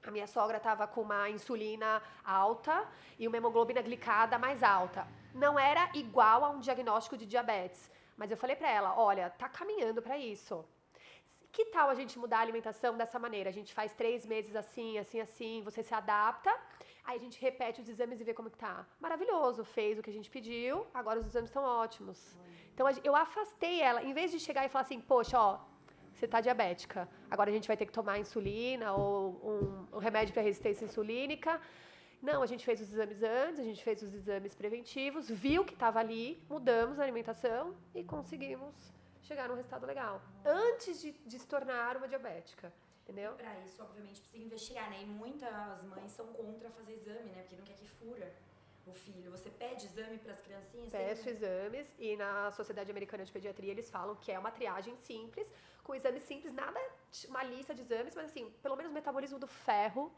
A minha sogra estava com uma insulina alta e uma hemoglobina glicada mais alta. Não era igual a um diagnóstico de diabetes, mas eu falei para ela, olha, tá caminhando para isso. Que tal a gente mudar a alimentação dessa maneira? A gente faz 3 meses assim, assim, assim, você se adapta, aí a gente repete os exames e vê como que tá. Maravilhoso, fez o que a gente pediu, agora os exames estão ótimos. Então eu afastei ela, em vez de chegar e falar assim, poxa, você tá diabética, agora a gente vai ter que tomar insulina ou um remédio para resistência insulínica. Não, a gente fez os exames antes, a gente fez os exames preventivos, viu que estava ali, mudamos a alimentação e conseguimos chegar num resultado legal. Antes de se tornar uma diabética. entendeu? Pra isso, obviamente, precisa investigar, né? E muitas mães são contra fazer exame, né? Porque não quer que fura o filho. Você pede exame pras criancinhas? Peço exames e na Sociedade Americana de Pediatria eles falam que é uma triagem simples, com exames simples, nada, uma lista de exames, mas assim, pelo menos metabolismo do ferro,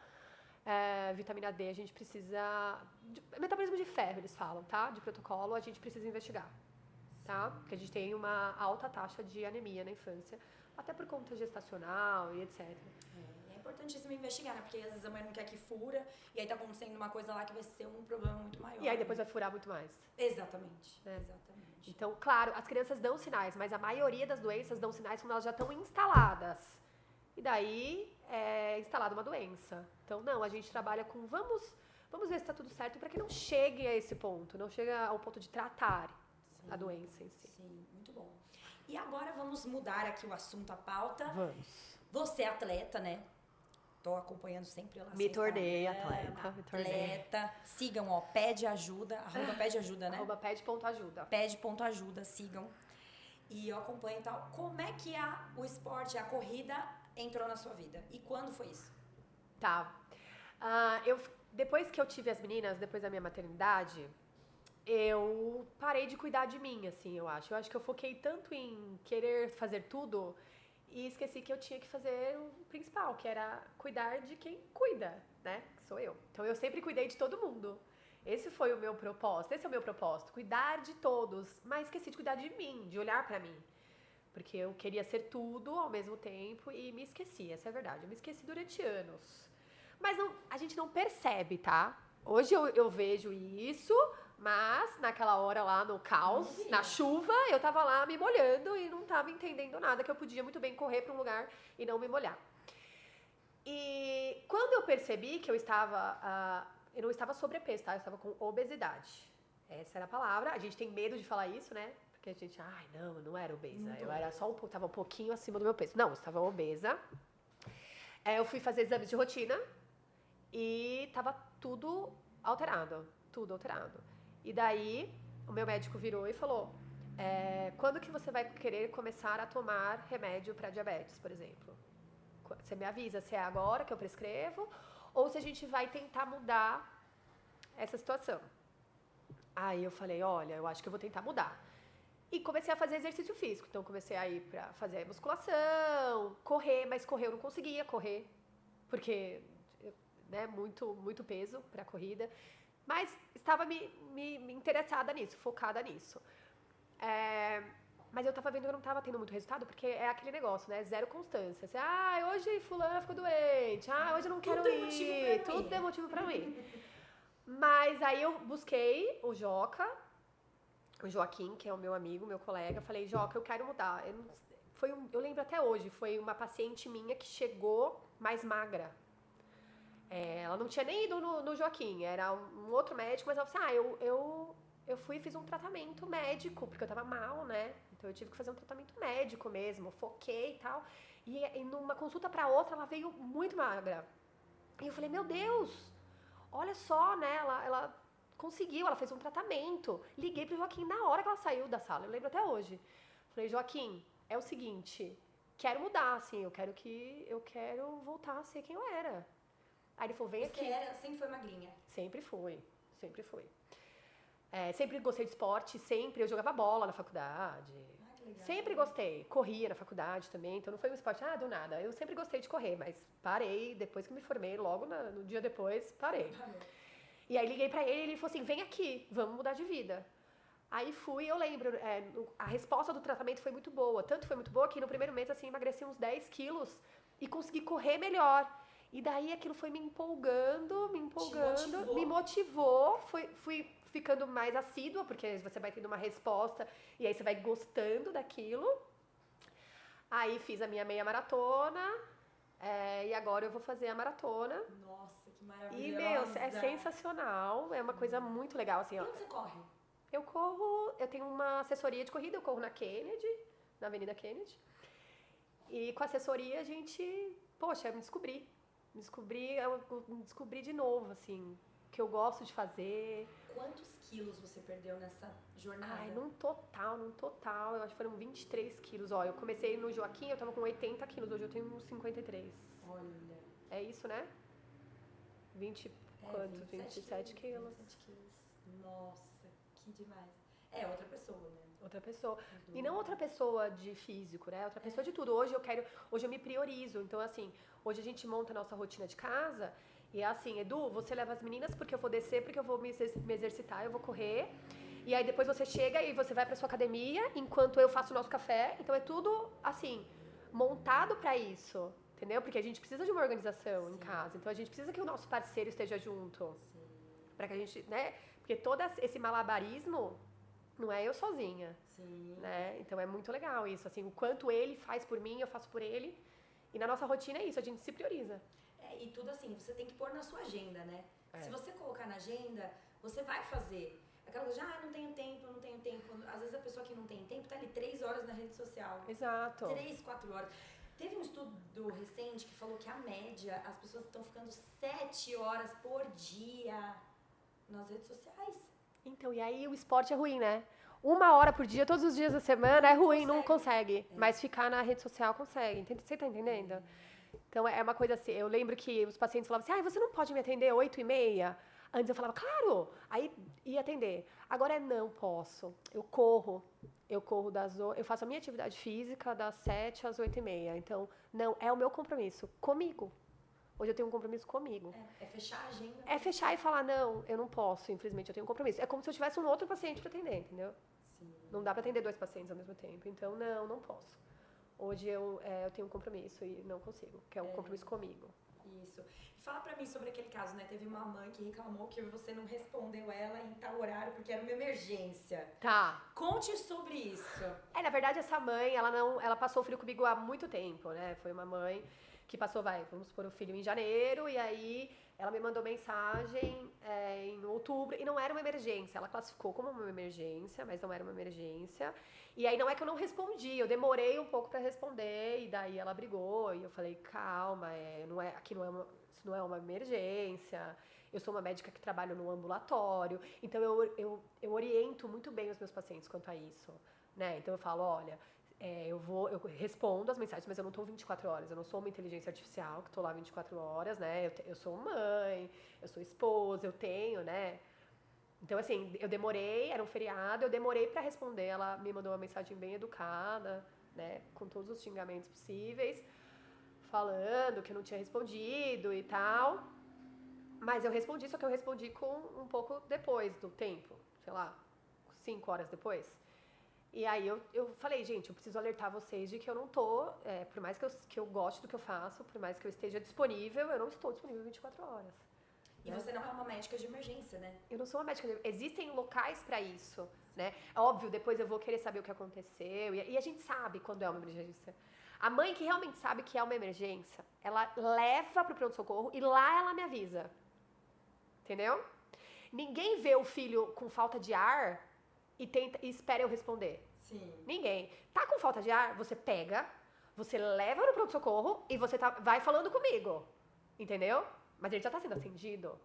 vitamina D, a gente precisa... metabolismo de ferro, eles falam, tá? De protocolo, a gente precisa investigar, tá? Porque a gente tem uma alta taxa de anemia na infância, até por conta gestacional e etc. É importantíssimo investigar, né? Porque às vezes a mãe não quer que fura, e aí tá acontecendo uma coisa lá que vai ser um problema muito maior. E aí depois vai furar muito mais. Exatamente, né? Exatamente. Então, claro, as crianças dão sinais, mas a maioria das doenças dão sinais quando elas já estão instaladas. E daí é instalada uma doença. Então, não, a gente trabalha com vamos ver se está tudo certo para que não chegue a esse ponto, não chegue ao ponto de tratar a doença em si. Sim, muito bom. E agora vamos mudar aqui o assunto, a pauta. Vamos. Você é atleta, né? Tô acompanhando sempre lá. Me tornei atleta. Sigam, ó, Pede Ajuda, @Pede Ajuda, né? @pede.ajuda. Pede.ajuda, sigam. E eu acompanho e tal. Como é que o esporte, a corrida entrou na sua vida? E quando foi isso? Tá. Depois que eu tive as meninas, depois da minha maternidade, eu parei de cuidar de mim, assim, eu acho. Eu acho que eu foquei tanto em querer fazer tudo e esqueci que eu tinha que fazer o principal, que era cuidar de quem cuida, né? Que sou eu. Então eu sempre cuidei de todo mundo. Esse foi o meu propósito, esse é o meu propósito, cuidar de todos, mas esqueci de cuidar de mim, de olhar pra mim. Porque eu queria ser tudo ao mesmo tempo e me esqueci, essa é a verdade. Eu me esqueci durante anos. Mas a gente não percebe, tá? Hoje eu vejo isso, mas naquela hora lá no caos, na chuva, eu tava lá me molhando e não tava entendendo nada, que eu podia muito bem correr pra um lugar e não me molhar. E quando eu percebi que eu não estava sobrepeso, tá? Eu estava com obesidade. Essa era a palavra. A gente tem medo de falar isso, né? Porque a gente, eu não era obesa. Eu era tava um pouquinho acima do meu peso. Não, eu estava obesa. Eu fui fazer exames de rotina e tava tudo alterado. Tudo alterado. E daí, o meu médico virou e falou, quando que você vai querer começar a tomar remédio para diabetes, por exemplo? Você me avisa se é agora que eu prescrevo ou se a gente vai tentar mudar essa situação. Aí eu falei, olha, eu acho que eu vou tentar mudar. E comecei a fazer exercício físico. Então comecei a ir pra fazer musculação, correr, mas correr eu não conseguia correr, porque, né, muito peso pra corrida. Mas estava me interessada nisso, focada nisso. Mas eu tava vendo que eu não tava tendo muito resultado, porque é aquele negócio, né? Zero constância. Você, hoje fulano ficou doente. Hoje eu não quero ir. Tudo é motivo pra não ir. Mas aí eu busquei o Joaquim, que é o meu amigo, meu colega. Falei, Joca, eu quero mudar. Eu lembro até hoje, foi uma paciente minha que chegou mais magra. Ela não tinha nem ido no Joaquim, era um outro médico, mas ela falou assim, eu fui e fiz um tratamento médico, porque eu tava mal, né? Então eu tive que fazer um tratamento médico mesmo, foquei e tal. E numa consulta pra outra, ela veio muito magra. E eu falei, meu Deus, olha só, né? Ela conseguiu, ela fez um tratamento. Liguei pro Joaquim na hora que ela saiu da sala, eu lembro até hoje. Falei, Joaquim, é o seguinte, quero mudar, assim, eu quero voltar a ser quem eu era. Aí ele falou, vem aqui. Você sempre foi magrinha? Sempre fui. Sempre gostei de esporte, eu jogava bola na faculdade. Que legal. Sempre gostei. Corria na faculdade também, então não foi um esporte, do nada. Eu sempre gostei de correr, mas parei, depois que me formei, logo no dia depois, parei. E aí liguei pra ele e ele falou assim, vem aqui, vamos mudar de vida. Aí fui, eu lembro, a resposta do tratamento foi muito boa. Tanto foi muito boa que no primeiro mês, assim, emagreci uns 10 quilos e consegui correr melhor. E daí aquilo foi me empolgando, me motivou, fui ficando mais assídua, porque você vai tendo uma resposta e aí você vai gostando daquilo. Aí fiz a minha meia maratona, e agora eu vou fazer a maratona. Nossa, que maravilhosa! E, é sensacional, é uma coisa muito legal, assim, E onde você corre? Eu tenho uma assessoria de corrida, eu corro na Avenida Kennedy. E com a assessoria a gente, eu me descobri de novo, assim, o que eu gosto de fazer. Quantos quilos você perdeu nessa jornada? Num total, eu acho que foram 23 quilos. Ó, eu comecei no Joaquim, eu tava com 80 quilos, hoje eu tenho uns 53. Olha. É isso, né? 20 quanto? 27 quilos. 27 quilos. Nossa, que demais. É outra pessoa, né? Outra pessoa. E não outra pessoa de físico, né? Outra pessoa de tudo. Hoje eu me priorizo. Então, assim, hoje a gente monta a nossa rotina de casa e é assim, Edu, você leva as meninas porque eu vou descer, porque eu vou me exercitar, eu vou correr. E aí depois você chega e você vai pra sua academia enquanto eu faço o nosso café. Então é tudo, assim, montado pra isso. Entendeu? Porque a gente precisa de uma organização em casa. Então a gente precisa que o nosso parceiro esteja junto. Sim. Pra que a gente, né? Porque todo esse malabarismo não é eu sozinha. Sim. Né? Então é muito legal isso, assim, o quanto ele faz por mim, eu faço por ele. E na nossa rotina é isso, a gente se prioriza. E tudo assim, você tem que pôr na sua agenda, né? Se você colocar na agenda, você vai fazer. Aquela coisa de, não tenho tempo, não tenho tempo. Às vezes a pessoa que não tem tempo tá ali 3 horas na rede social. Exato. 3, 4 horas. Teve um estudo recente que falou que a média, as pessoas estão ficando 7 horas por dia nas redes sociais. Então, e aí o esporte é ruim, né? 1 hora por dia, todos os dias da semana, é ruim, não consegue. Mas ficar na rede social consegue. Você tá entendendo? Então, é uma coisa assim, eu lembro que os pacientes falavam assim, você não pode me atender 8h30? Antes eu falava, claro! Aí ia atender. Agora não posso. Eu corro eu faço a minha atividade física das 7 às 8h30. Então, não, é o meu compromisso comigo. Hoje eu tenho um compromisso comigo. É fechar a agenda. É fechar e falar, não, eu não posso, infelizmente eu tenho um compromisso. É como se eu tivesse um outro paciente pra atender, entendeu? Sim. Não dá pra atender 2 pacientes ao mesmo tempo. Então, não posso. Hoje eu tenho um compromisso e não consigo, que é um compromisso comigo. Isso. E fala pra mim sobre aquele caso, né? Teve uma mãe que reclamou que você não respondeu ela em tal horário porque era uma emergência. Tá. Conte sobre isso. Na verdade, essa mãe, ela passou o filho comigo há muito tempo, né? Foi uma mãe que passou, vamos supor, o filho em janeiro, e aí ela me mandou mensagem em outubro, e não era uma emergência. Ela classificou como uma emergência, mas não era uma emergência. E aí não é que eu não respondi, eu demorei um pouco pra responder, e daí ela brigou, e eu falei, calma, isso não é uma emergência. Eu sou uma médica que trabalha no ambulatório, então eu oriento muito bem os meus pacientes quanto a isso, né? Então eu falo, olha, eu respondo as mensagens, mas eu não tô 24 horas, eu não sou uma inteligência artificial que tô lá 24 horas, né? Eu sou mãe, eu sou esposa, eu tenho, né? Então, assim, eu demorei, era um feriado, eu demorei pra responder, ela me mandou uma mensagem bem educada, né? Com todos os xingamentos possíveis, falando que eu não tinha respondido e tal. Mas eu respondi, só que eu respondi com um pouco depois do tempo, sei lá, 5 horas depois. E aí eu falei, gente, eu preciso alertar vocês de que eu não tô, por mais que eu goste do que eu faço, por mais que eu esteja disponível, eu não estou disponível 24 horas. E você não é uma médica de emergência, né? Eu não sou uma médica de emergência. Existem locais pra isso, né? Óbvio, depois eu vou querer saber o que aconteceu. E a gente sabe quando é uma emergência. A mãe que realmente sabe que é uma emergência, ela leva pro pronto-socorro e lá ela me avisa. Entendeu? Ninguém vê o filho com falta de ar e espera eu responder. Sim. Ninguém. Tá com falta de ar? Você pega, você leva no pronto-socorro e você vai falando comigo. Entendeu? Mas ele já tá sendo atendido.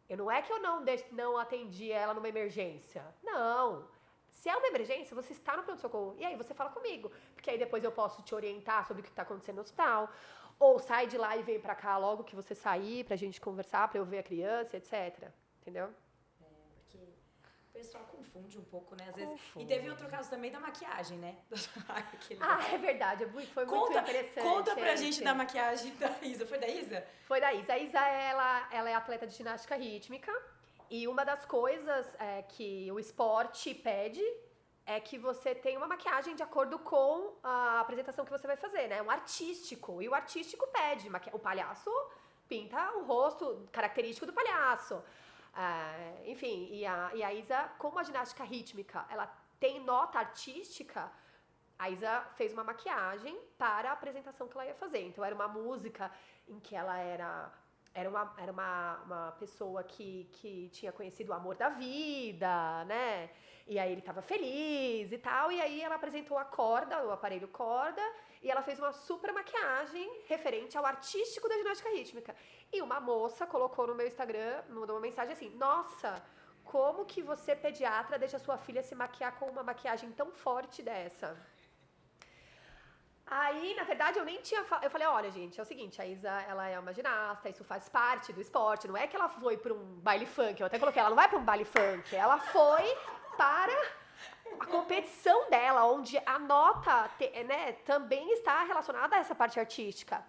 Não é que eu não atendi ela numa emergência. Não. Se é uma emergência, você está no pronto-socorro. E aí você fala comigo. Porque aí depois eu posso te orientar sobre o que tá acontecendo no hospital. Ou sai de lá e vem pra cá logo que você sair, pra gente conversar, pra eu ver a criança, etc. Entendeu? Porque o pessoal confunde um pouco, né? Às vezes. E teve outro caso também da maquiagem, né? É verdade. Foi muito interessante. Conta pra gente da maquiagem da Isa. Foi da Isa? Foi da Isa. A Isa, ela é atleta de ginástica rítmica. E uma das coisas que o esporte pede é que você tenha uma maquiagem de acordo com a apresentação que você vai fazer, né? Um artístico. E o artístico pede. O palhaço pinta o rosto característico do palhaço. Enfim, e a Isa, como a ginástica rítmica, ela tem nota artística, a Isa fez uma maquiagem para a apresentação que ela ia fazer. Então, era uma música em que ela era uma pessoa que tinha conhecido o amor da vida, né? E aí ele tava feliz e tal. E aí ela apresentou o aparelho corda, e ela fez uma super maquiagem referente ao artístico da ginástica rítmica. E uma moça colocou no meu Instagram, mandou uma mensagem assim, nossa, como que você, pediatra, deixa sua filha se maquiar com uma maquiagem tão forte dessa? Aí, na verdade, eu nem tinha. Eu falei, olha, gente, é o seguinte, a Isa, ela é uma ginasta, isso faz parte do esporte. Não é que ela foi pra um baile funk, eu até coloquei, ela não vai pra um baile funk, ela foi para a competição dela, onde a nota, né, também está relacionada a essa parte artística.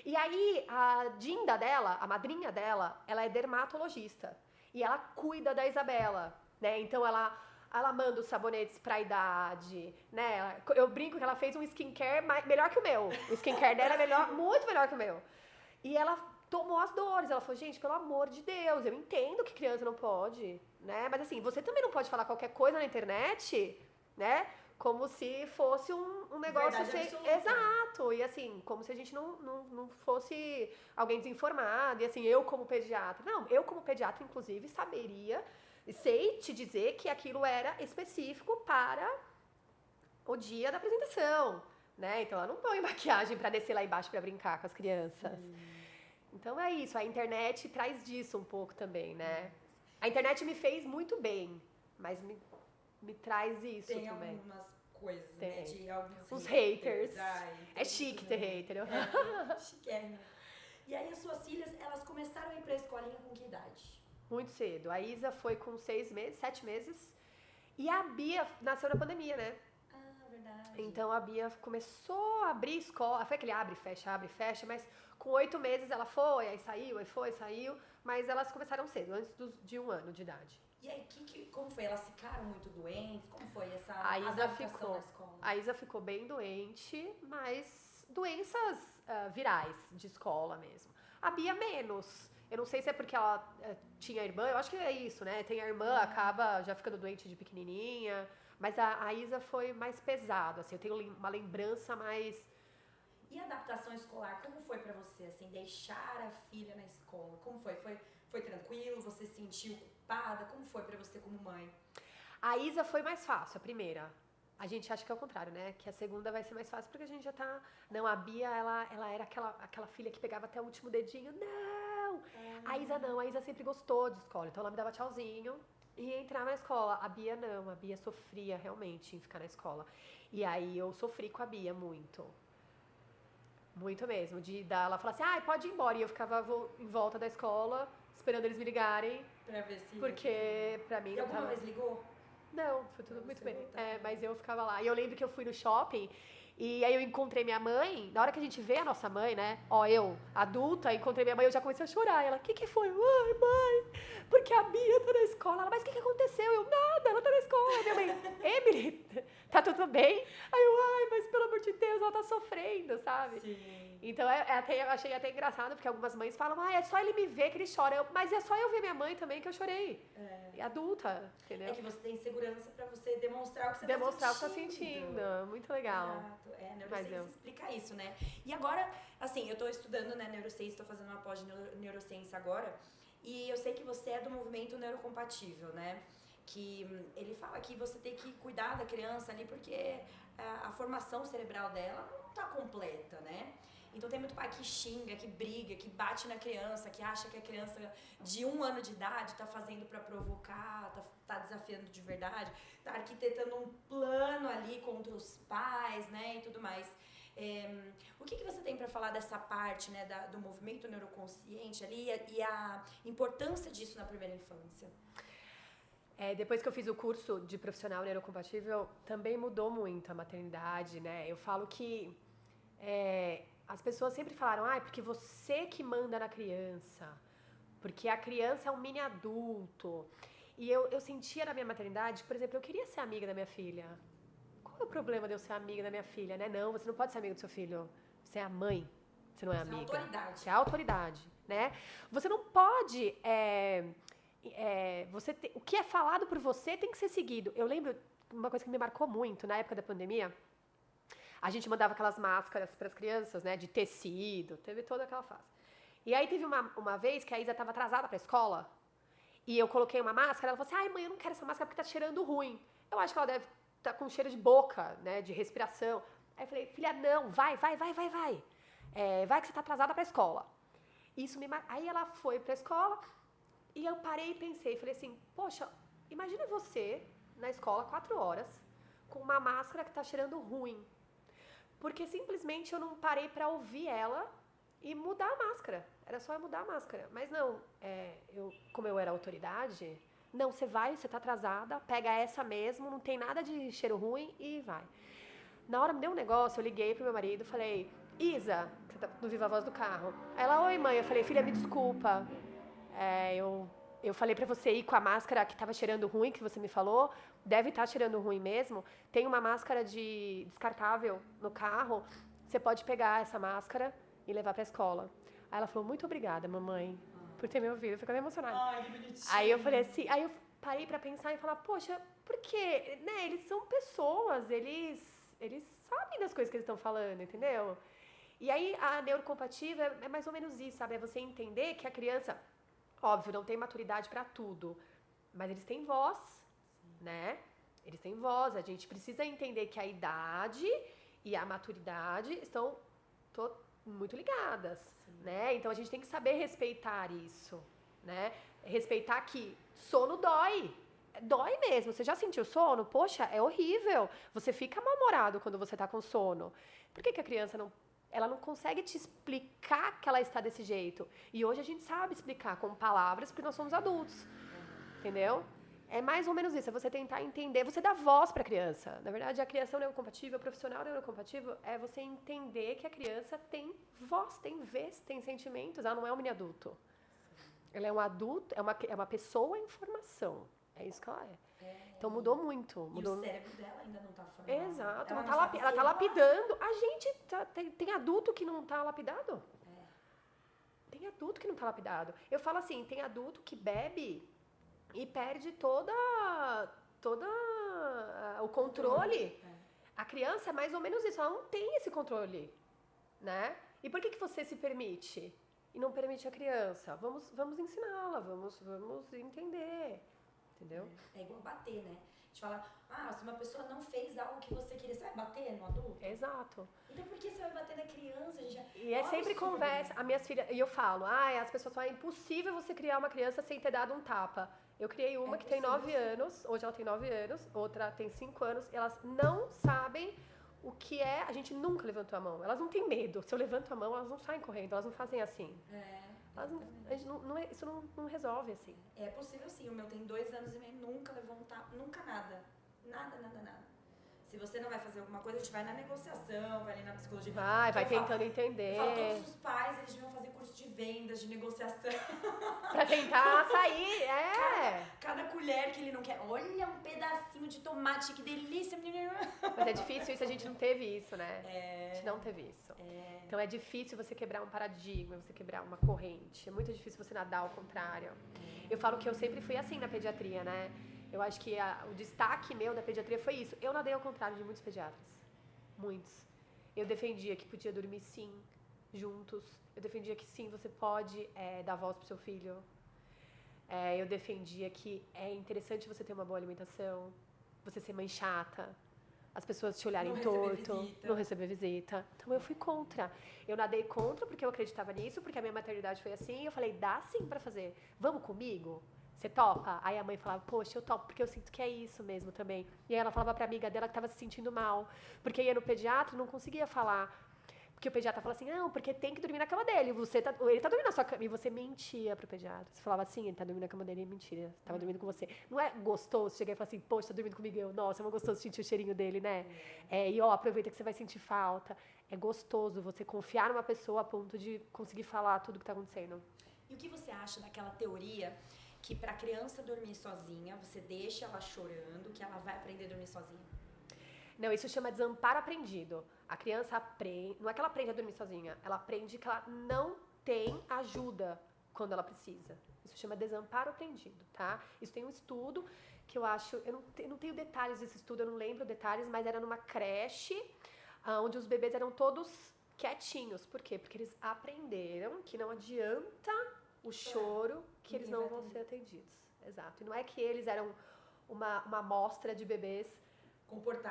E aí, a Dinda dela, a madrinha dela, ela é dermatologista. E ela cuida da Isabela, né? Então, ela manda os sabonetes pra idade, né? Eu brinco que ela fez um skincare melhor que o meu. O skincare dela é melhor, muito melhor que o meu. E ela tomou as dores. Ela falou, gente, pelo amor de Deus, eu entendo que criança não pode, né? Mas assim, você também não pode falar qualquer coisa na internet, né? Como se fosse um negócio exato. E assim, como se a gente não fosse alguém desinformado. E assim, eu como pediatra. Não, eu como pediatra, inclusive, saberia, sei te dizer que aquilo era específico para o dia da apresentação, né? Então ela não põe maquiagem pra descer lá embaixo pra brincar com as crianças. Então é isso, a internet traz disso um pouco também, né? A internet me fez muito bem, mas me traz isso Tem também. algumas coisas, Tem. né? De alguns Uns haters. Ai, É chique ter hater. Chiquérrimo. E aí as suas filhas, elas começaram a ir pra escolinha com que idade? Muito cedo. A Isa foi com 6 meses, 7 meses. E a Bia nasceu na pandemia, né? Ah, verdade. Então a Bia começou a abrir escola. Foi aquele abre e fecha, mas com 8 meses ela foi, aí saiu, aí foi, saiu. Mas elas começaram cedo, antes de 1 ano de idade. E aí, como foi? Elas ficaram muito doentes? Como foi essa A Isa adaptação na escola? A Isa ficou bem doente, mas doenças virais de escola mesmo. A Bia menos. Eu não sei se é porque ela tinha irmã, eu acho que é isso, né? Tem a irmã, acaba já ficando doente de pequenininha. Mas a Isa foi mais pesado, assim, eu tenho uma lembrança mais... E a adaptação escolar, como foi pra você, assim, deixar a filha na escola? Como foi? Foi tranquilo? Você se sentiu culpada? Como foi pra você como mãe? A Isa foi mais fácil, a primeira. A gente acha que é o contrário, né? Que a segunda vai ser mais fácil porque a gente já tá... Não, a Bia, ela era aquela filha que pegava até o último dedinho. Não! A Isa não, a Isa sempre gostou de escola. Então ela me dava tchauzinho e entrava na escola. A Bia não, a Bia sofria realmente em ficar na escola. E aí eu sofri com a Bia muito. Muito mesmo. Ela falar assim, pode ir embora. E eu ficava em volta da escola, esperando eles me ligarem. Pra ver se... Porque pra mim E não alguma tava... vez ligou? Não, foi tudo muito bem. Voltar. Mas eu ficava lá. E eu lembro que eu fui no shopping e aí eu encontrei minha mãe. Na hora que a gente vê a nossa mãe, né? Eu, adulta, encontrei minha mãe, eu já comecei a chorar. Ela, o que foi? Ai, mãe, porque a Bia tá na escola. Ela, mas o que aconteceu? Eu, nada, ela tá na escola. Minha mãe, Emily, tá tudo bem? Aí eu, mas pelo amor de Deus, ela tá sofrendo, sabe? Sim. Então eu achei até engraçado, porque algumas mães falam, é só ele me ver que ele chora. Mas é só eu ver minha mãe também que eu chorei. Adulta, entendeu? É que você tem segurança pra você demonstrar o que você Demonstrar tá o que tá sentindo. Muito legal. Exato. A neurociência explica isso, né? E agora, assim, eu tô estudando, né, neurociência, tô fazendo uma pós de neurociência agora, e eu sei que você é do movimento neurocompatível, né? Que ele fala que você tem que cuidar da criança ali, porque a formação cerebral dela não tá completa, né? Então tem muito pai que xinga, que briga, que bate na criança, que acha que a criança de 1 ano de idade tá fazendo pra provocar, tá desafiando de verdade, tá arquitetando um plano ali contra os pais, né, e tudo mais. O que você tem pra falar dessa parte, né, do movimento neuroconsciente ali e a importância disso na primeira infância? Depois que eu fiz o curso de profissional neurocompatível, também mudou muito a maternidade, né? Eu falo que as pessoas sempre falaram, porque você que manda na criança, porque a criança é um mini adulto. E eu sentia na minha maternidade, por exemplo, eu queria ser amiga da minha filha. Qual é o problema de eu ser amiga da minha filha, né? Não, você não pode ser amigo do seu filho. Você é a mãe, você não é amiga. Você é autoridade. Você é a autoridade, né? Você não pode... o que é falado por você tem que ser seguido. Eu lembro uma coisa que me marcou muito na época da pandemia. A gente mandava aquelas máscaras para as crianças, né, de tecido, teve toda aquela fase. E aí teve uma vez que a Isa estava atrasada para a escola e eu coloquei uma máscara. Ela falou assim: mãe, eu não quero essa máscara porque tá cheirando ruim. Eu acho que ela deve estar com cheiro de boca, né, de respiração. Aí eu falei: filha, não, vai. Vai que você tá atrasada para a escola. Aí ela foi para a escola. E eu parei e pensei, falei assim, poxa, imagina você na escola 4 horas com uma máscara que tá cheirando ruim. Porque simplesmente eu não parei pra ouvir ela e mudar a máscara. Era só eu mudar a máscara. Mas não, como eu era autoridade, não, você vai, você tá atrasada, pega essa mesmo, não tem nada de cheiro ruim e vai. Na hora me deu um negócio, eu liguei pro meu marido, falei, Isa, que tá no Viva Voz do carro. Ela, oi mãe, eu falei, filha, me desculpa. Eu falei pra você ir com a máscara que tava cheirando ruim, que você me falou, deve estar cheirando ruim mesmo. Tem uma máscara de descartável no carro, você pode pegar essa máscara e levar pra escola. Aí ela falou, muito obrigada, mamãe, por ter me ouvido. Eu fiquei emocionada. Ai, que bonitinho. Aí eu falei assim, aí eu parei pra pensar e falar, poxa, por quê? Né, eles são pessoas, eles sabem das coisas que eles estão falando, entendeu? E aí a neurocompatível é mais ou menos isso, sabe? É você entender que a criança, óbvio, não tem maturidade pra tudo, mas eles têm voz, né? Eles têm voz, a gente precisa entender que a idade e a maturidade estão muito ligadas, né? Então a gente tem que saber respeitar isso, né? Respeitar que sono dói. Dói mesmo. Você já sentiu sono? Poxa, é horrível. Você fica mal-humorado quando você tá com sono. Por que a criança ela não consegue te explicar que ela está desse jeito? E hoje a gente sabe explicar com palavras porque nós somos adultos. Entendeu? É mais ou menos isso, é você tentar entender, você dá voz para a criança. Na verdade, a criação neurocompatível, o profissional neurocompatível, é você entender que a criança tem voz, tem vez, tem sentimentos, ela não é um mini adulto. Ela é um adulto, é uma pessoa em formação. É isso que ela é. Então mudou muito. Mudou. E o cérebro dela ainda não tá formado. Exato, ela tá lapidando. A gente tem adulto que não tá lapidado. Tem adulto que não tá lapidado. Eu falo assim, tem adulto que bebe e perde todo o controle. A criança é mais ou menos isso, ela não tem esse controle, né? E por que você se permite e não permite a criança? Vamos ensiná-la, vamos entender, entendeu? É igual bater, né? A gente fala, se uma pessoa não fez algo que você queria, você vai bater no adulto? Exato. Então por que você vai bater na criança? E é sempre conversa. As minhas filhas, e eu falo, as pessoas falam, é impossível você criar uma criança sem ter dado um tapa. Eu criei uma que tem 9 anos, hoje ela tem 9 anos, outra tem 5 anos, e elas não sabem o que é, a gente nunca levantou a mão, elas não têm medo, se eu levanto a mão, elas não saem correndo, elas não fazem assim. Isso não resolve assim. É possível sim, o meu tem 2 anos e meio, nunca levantar, nunca nada. Nada. Se você não vai fazer alguma coisa, a gente vai na negociação, vai ali na psicologia. Vai tentando entender. Eu falo, todos os pais, eles deviam fazer curso de vendas, de negociação. Pra tentar sair, Cada colher que ele não quer. Olha, um pedacinho de tomate, que delícia. Mas é difícil isso, a gente não teve isso, né? A gente não teve isso. Então é difícil você quebrar um paradigma, você quebrar uma corrente. É muito difícil você nadar ao contrário. Eu falo que eu sempre fui assim na pediatria, né? Eu acho que o destaque meu da pediatria foi isso. Eu nadei ao contrário de muitos pediatras. Muitos. Eu defendia que podia dormir sim, juntos. Eu defendia que sim, você pode dar voz pro seu filho. Eu defendia que é interessante você ter uma boa alimentação, você ser mãe chata, as pessoas te olharem torto, não receber visita. Então eu fui contra. Eu nadei contra porque eu acreditava nisso, porque a minha maternidade foi assim. Eu falei, dá sim pra fazer. Vamos comigo? Você topa? Aí a mãe falava, poxa, eu topo, porque eu sinto que é isso mesmo também. E aí ela falava pra amiga dela que tava se sentindo mal, porque ia no pediatra e não conseguia falar. Porque o pediatra falava assim, não, porque tem que dormir na cama dele, ele tá dormindo na sua cama. E você mentia pro pediatra. Você falava assim, ele tá dormindo na cama dele, mentira, tava dormindo com você. Não é gostoso chegar e falar assim, poxa, tá dormindo comigo? Nossa, é muito gostoso sentir o cheirinho dele, né? Aproveita que você vai sentir falta. É gostoso você confiar numa pessoa a ponto de conseguir falar tudo que tá acontecendo. E o que você acha daquela teoria que pra criança dormir sozinha, você deixa ela chorando, que ela vai aprender a dormir sozinha? Não, isso chama desamparo aprendido. A criança aprende, não é que ela aprende a dormir sozinha, ela aprende que ela não tem ajuda quando ela precisa. Isso chama desamparo aprendido, tá? Isso tem um estudo que eu acho, eu não tenho detalhes desse estudo, eu não lembro detalhes, mas era numa creche onde os bebês eram todos quietinhos. Por quê? Porque eles aprenderam que não adianta o choro, que eles não vão ser atendidos. Exato. E não é que eles eram uma amostra de bebês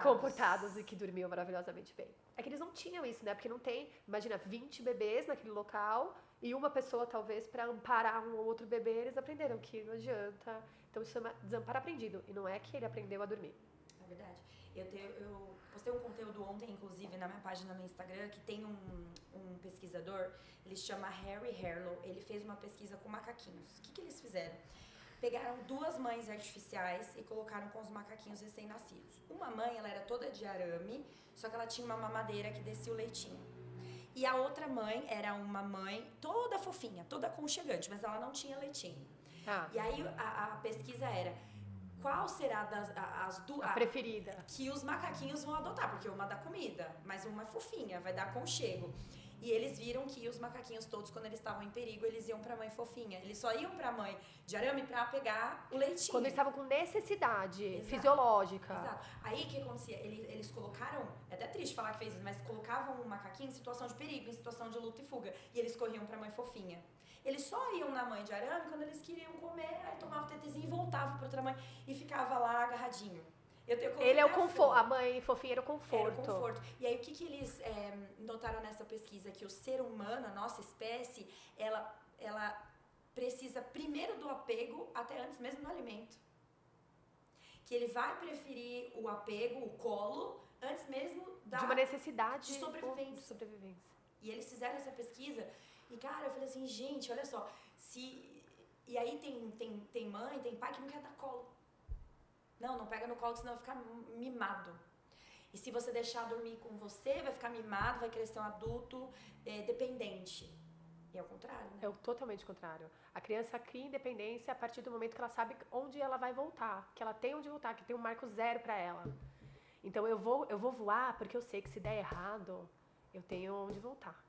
comportados e que dormiam maravilhosamente bem. É que eles não tinham isso, né? Porque não tem, imagina, 20 bebês naquele local e uma pessoa, talvez, para amparar um ou outro bebê, eles aprenderam que não adianta. Então, isso chama desamparo aprendido. E não é que ele aprendeu a dormir. É verdade. Eu postei um conteúdo ontem, inclusive, na minha página no Instagram, que tem um pesquisador, ele se chama Harry Harlow, ele fez uma pesquisa com macaquinhos. O que eles fizeram? Pegaram 2 mães artificiais e colocaram com os macaquinhos recém-nascidos. Uma mãe, ela era toda de arame, só que ela tinha uma mamadeira que descia o leitinho. E a outra mãe era uma mãe toda fofinha, toda aconchegante, mas ela não tinha leitinho. E aí a pesquisa era, qual será as duas... A preferida. Que os macaquinhos vão adotar, porque uma dá comida, mas uma é fofinha, vai dar aconchego. E eles viram que os macaquinhos todos, quando eles estavam em perigo, eles iam pra mãe fofinha. Eles só iam pra mãe de arame pra pegar o leitinho. Quando eles estavam com necessidade fisiológica. Exato. Aí o que acontecia? Eles colocaram, é até triste falar que fez isso, mas colocavam um macaquinho em situação de perigo, em situação de luta e fuga. E eles corriam pra mãe fofinha. Eles só iam na mãe de arame quando eles queriam comer, aí tomavam o tetezinho e voltavam pra outra mãe e ficava lá agarradinho. Ele é o conforto, a mãe fofinha era o conforto. Era o conforto. E aí o que eles notaram nessa pesquisa? Que o ser humano, a nossa espécie, ela precisa primeiro do apego até antes mesmo do alimento. Que ele vai preferir o apego, o colo, antes mesmo de uma necessidade de sobrevivência. E eles fizeram essa pesquisa e, cara, eu falei assim, gente, olha só, e aí tem mãe, tem pai que não quer dar colo. Não pega no colo, senão vai ficar mimado. E se você deixar dormir com você, vai ficar mimado, vai crescer um adulto dependente. E é o contrário, né? É o totalmente contrário. A criança cria independência a partir do momento que ela sabe onde ela vai voltar, que ela tem onde voltar, que tem um marco zero pra ela. Então eu vou voar porque eu sei que se der errado, eu tenho onde voltar.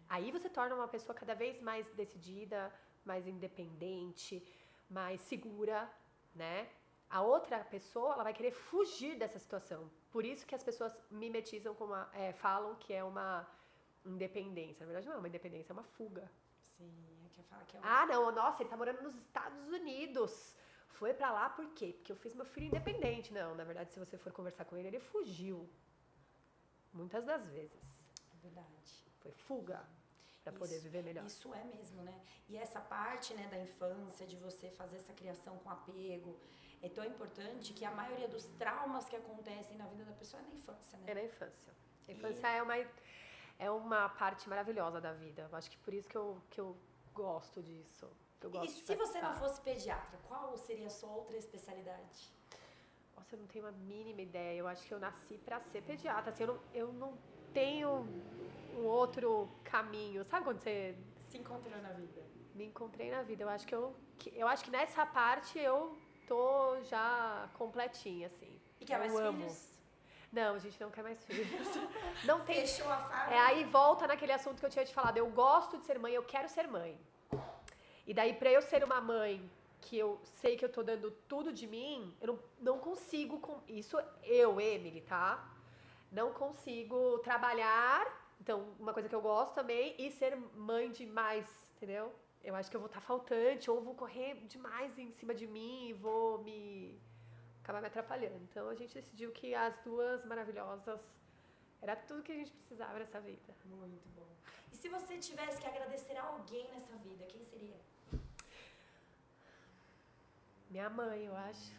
Aí você torna uma pessoa cada vez mais decidida, mais independente, mais segura, né? A outra pessoa, ela vai querer fugir dessa situação. Por isso que as pessoas mimetizam com falam que é uma independência. Na verdade, não é uma independência, é uma fuga. Sim, é que fala que é uma... Ah, não, nossa, ele tá morando nos Estados Unidos. Foi pra lá por quê? Porque eu fiz meu filho independente. Não, na verdade, se você for conversar com ele, ele fugiu. Muitas das vezes. É verdade. Foi fuga pra poder viver melhor. Isso é mesmo, né? E essa parte, né, da infância, de você fazer essa criação com apego, é tão importante que a maioria dos traumas que acontecem na vida da pessoa é na infância, né? É na infância. A infância é uma parte maravilhosa da vida. Eu acho que por isso que eu gosto disso. Eu gosto e se você não fosse pediatra, qual seria a sua outra especialidade? Nossa, eu não tenho a mínima ideia. Eu acho que eu nasci pra ser pediatra. Assim, eu não tenho um outro caminho. Sabe quando você se encontrou na vida? Me encontrei na vida. Eu acho que nessa parte eu tô já completinha, assim. E quer mais filhos? Não, a gente não quer mais filhos. Não tem. Fechou a fábrica. Aí volta naquele assunto que eu tinha te falado. Eu gosto de ser mãe, eu quero ser mãe. E daí, pra eu ser uma mãe que eu sei que eu tô dando tudo de mim, eu não consigo. Isso eu, Emily, tá? Não consigo trabalhar. Então, uma coisa que eu gosto também, e ser mãe demais, entendeu? Eu acho que eu vou estar faltante, ou vou correr demais em cima de mim e vou acabar me atrapalhando. Então, a gente decidiu que as duas maravilhosas era tudo que a gente precisava nessa vida. Muito bom. E se você tivesse que agradecer a alguém nessa vida, quem seria? Minha mãe, eu acho.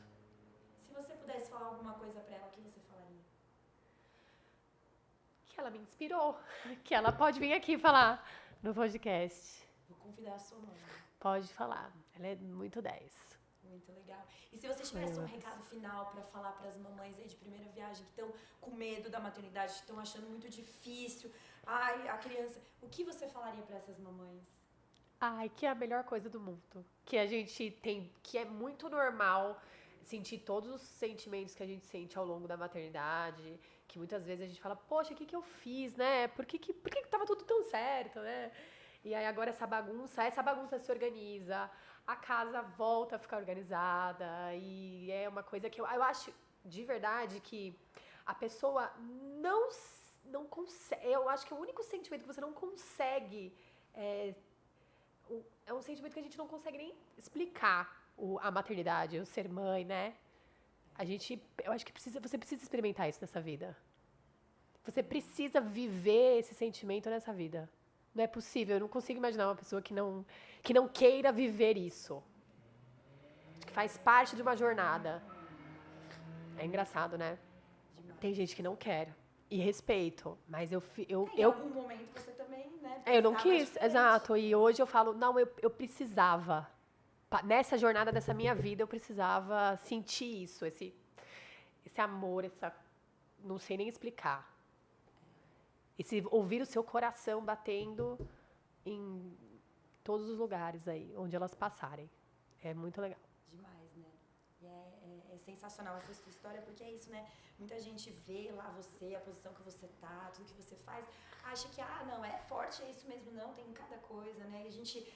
Se você pudesse falar alguma coisa pra ela, o que você falaria? Que ela me inspirou. Que ela pode vir aqui falar no podcast. Vou convidar a sua mãe. Pode falar. Ela é muito 10. Muito legal. E se você tivesse um recado final pra falar pras mamães aí de primeira viagem que estão com medo da maternidade, que estão achando muito difícil, ai, a criança, o que você falaria pra essas mamães? Ai, que é a melhor coisa do mundo. Que a gente tem, que é muito normal sentir todos os sentimentos que a gente sente ao longo da maternidade, que muitas vezes a gente fala, poxa, o que eu fiz, né? Por que tava tudo tão certo, né? E aí agora essa bagunça se organiza, a casa volta a ficar organizada, e é uma coisa que eu acho de verdade que a pessoa não consegue, eu acho que o único sentimento que você não consegue é um sentimento que a gente não consegue nem explicar a maternidade, o ser mãe, né? Eu acho que você precisa experimentar isso nessa vida. Você precisa viver esse sentimento nessa vida. Não é possível, eu não consigo imaginar uma pessoa que não queira viver isso. Que faz parte de uma jornada. É engraçado, né? Demais. Tem gente que não quer. E respeito, mas Em algum momento você também, né? eu não pensava quis, diferente. exato. E hoje eu falo, não, eu precisava. Nessa jornada dessa minha vida, eu precisava sentir isso, esse amor, não sei nem explicar. Ouvir o seu coração batendo em todos os lugares aí, onde elas passarem. É muito legal. Demais, né? E é sensacional essa sua história, porque é isso, né? Muita gente vê lá você, a posição que você tá, tudo que você faz, acha que, não, é forte, é isso mesmo, não, tem cada coisa, né? E a gente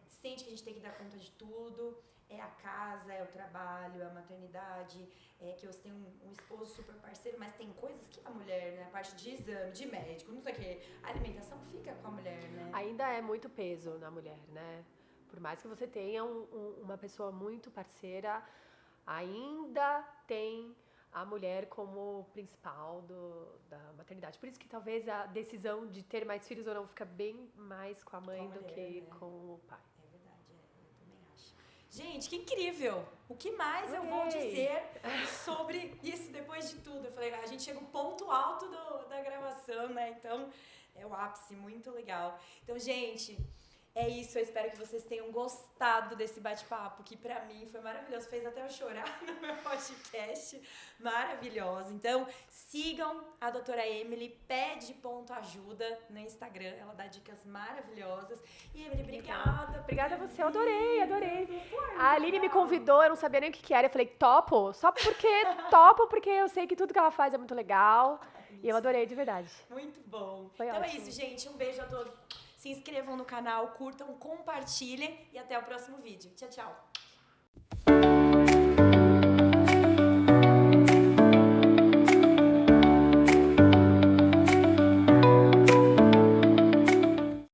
sente que a gente tem que dar conta de tudo, é a casa, é o trabalho, é a maternidade, que você tem um esposo super parceiro, mas tem coisas que a mulher, né? A parte de exame, de médico, não sei o quê, a alimentação fica com a mulher, né? Ainda é muito peso na mulher, né? Por mais que você tenha uma pessoa muito parceira, ainda tem a mulher como principal da maternidade. Por isso que talvez a decisão de ter mais filhos ou não fica bem mais com a mãe do que com o pai. É verdade, eu também acho. Gente, que incrível! O que mais eu vou dizer sobre isso depois de tudo? Eu falei, a gente chega no ponto alto da gravação, né? Então, é o ápice, muito legal. Então, gente... É isso, eu espero que vocês tenham gostado desse bate-papo, que pra mim foi maravilhoso, fez até eu chorar no meu podcast, maravilhoso. Então, sigam a doutora Emily, pede.ajuda no Instagram, ela dá dicas maravilhosas. E Emily, obrigada. Obrigada a você, eu adorei. A Aline me convidou, eu não sabia nem o que era, eu falei, topo, topo porque eu sei que tudo que ela faz é muito legal, e eu adorei, de verdade. Muito bom. Foi então ótimo. É isso, gente, um beijo a todos. Se inscrevam no canal, curtam, compartilhem e até o próximo vídeo. Tchau, tchau!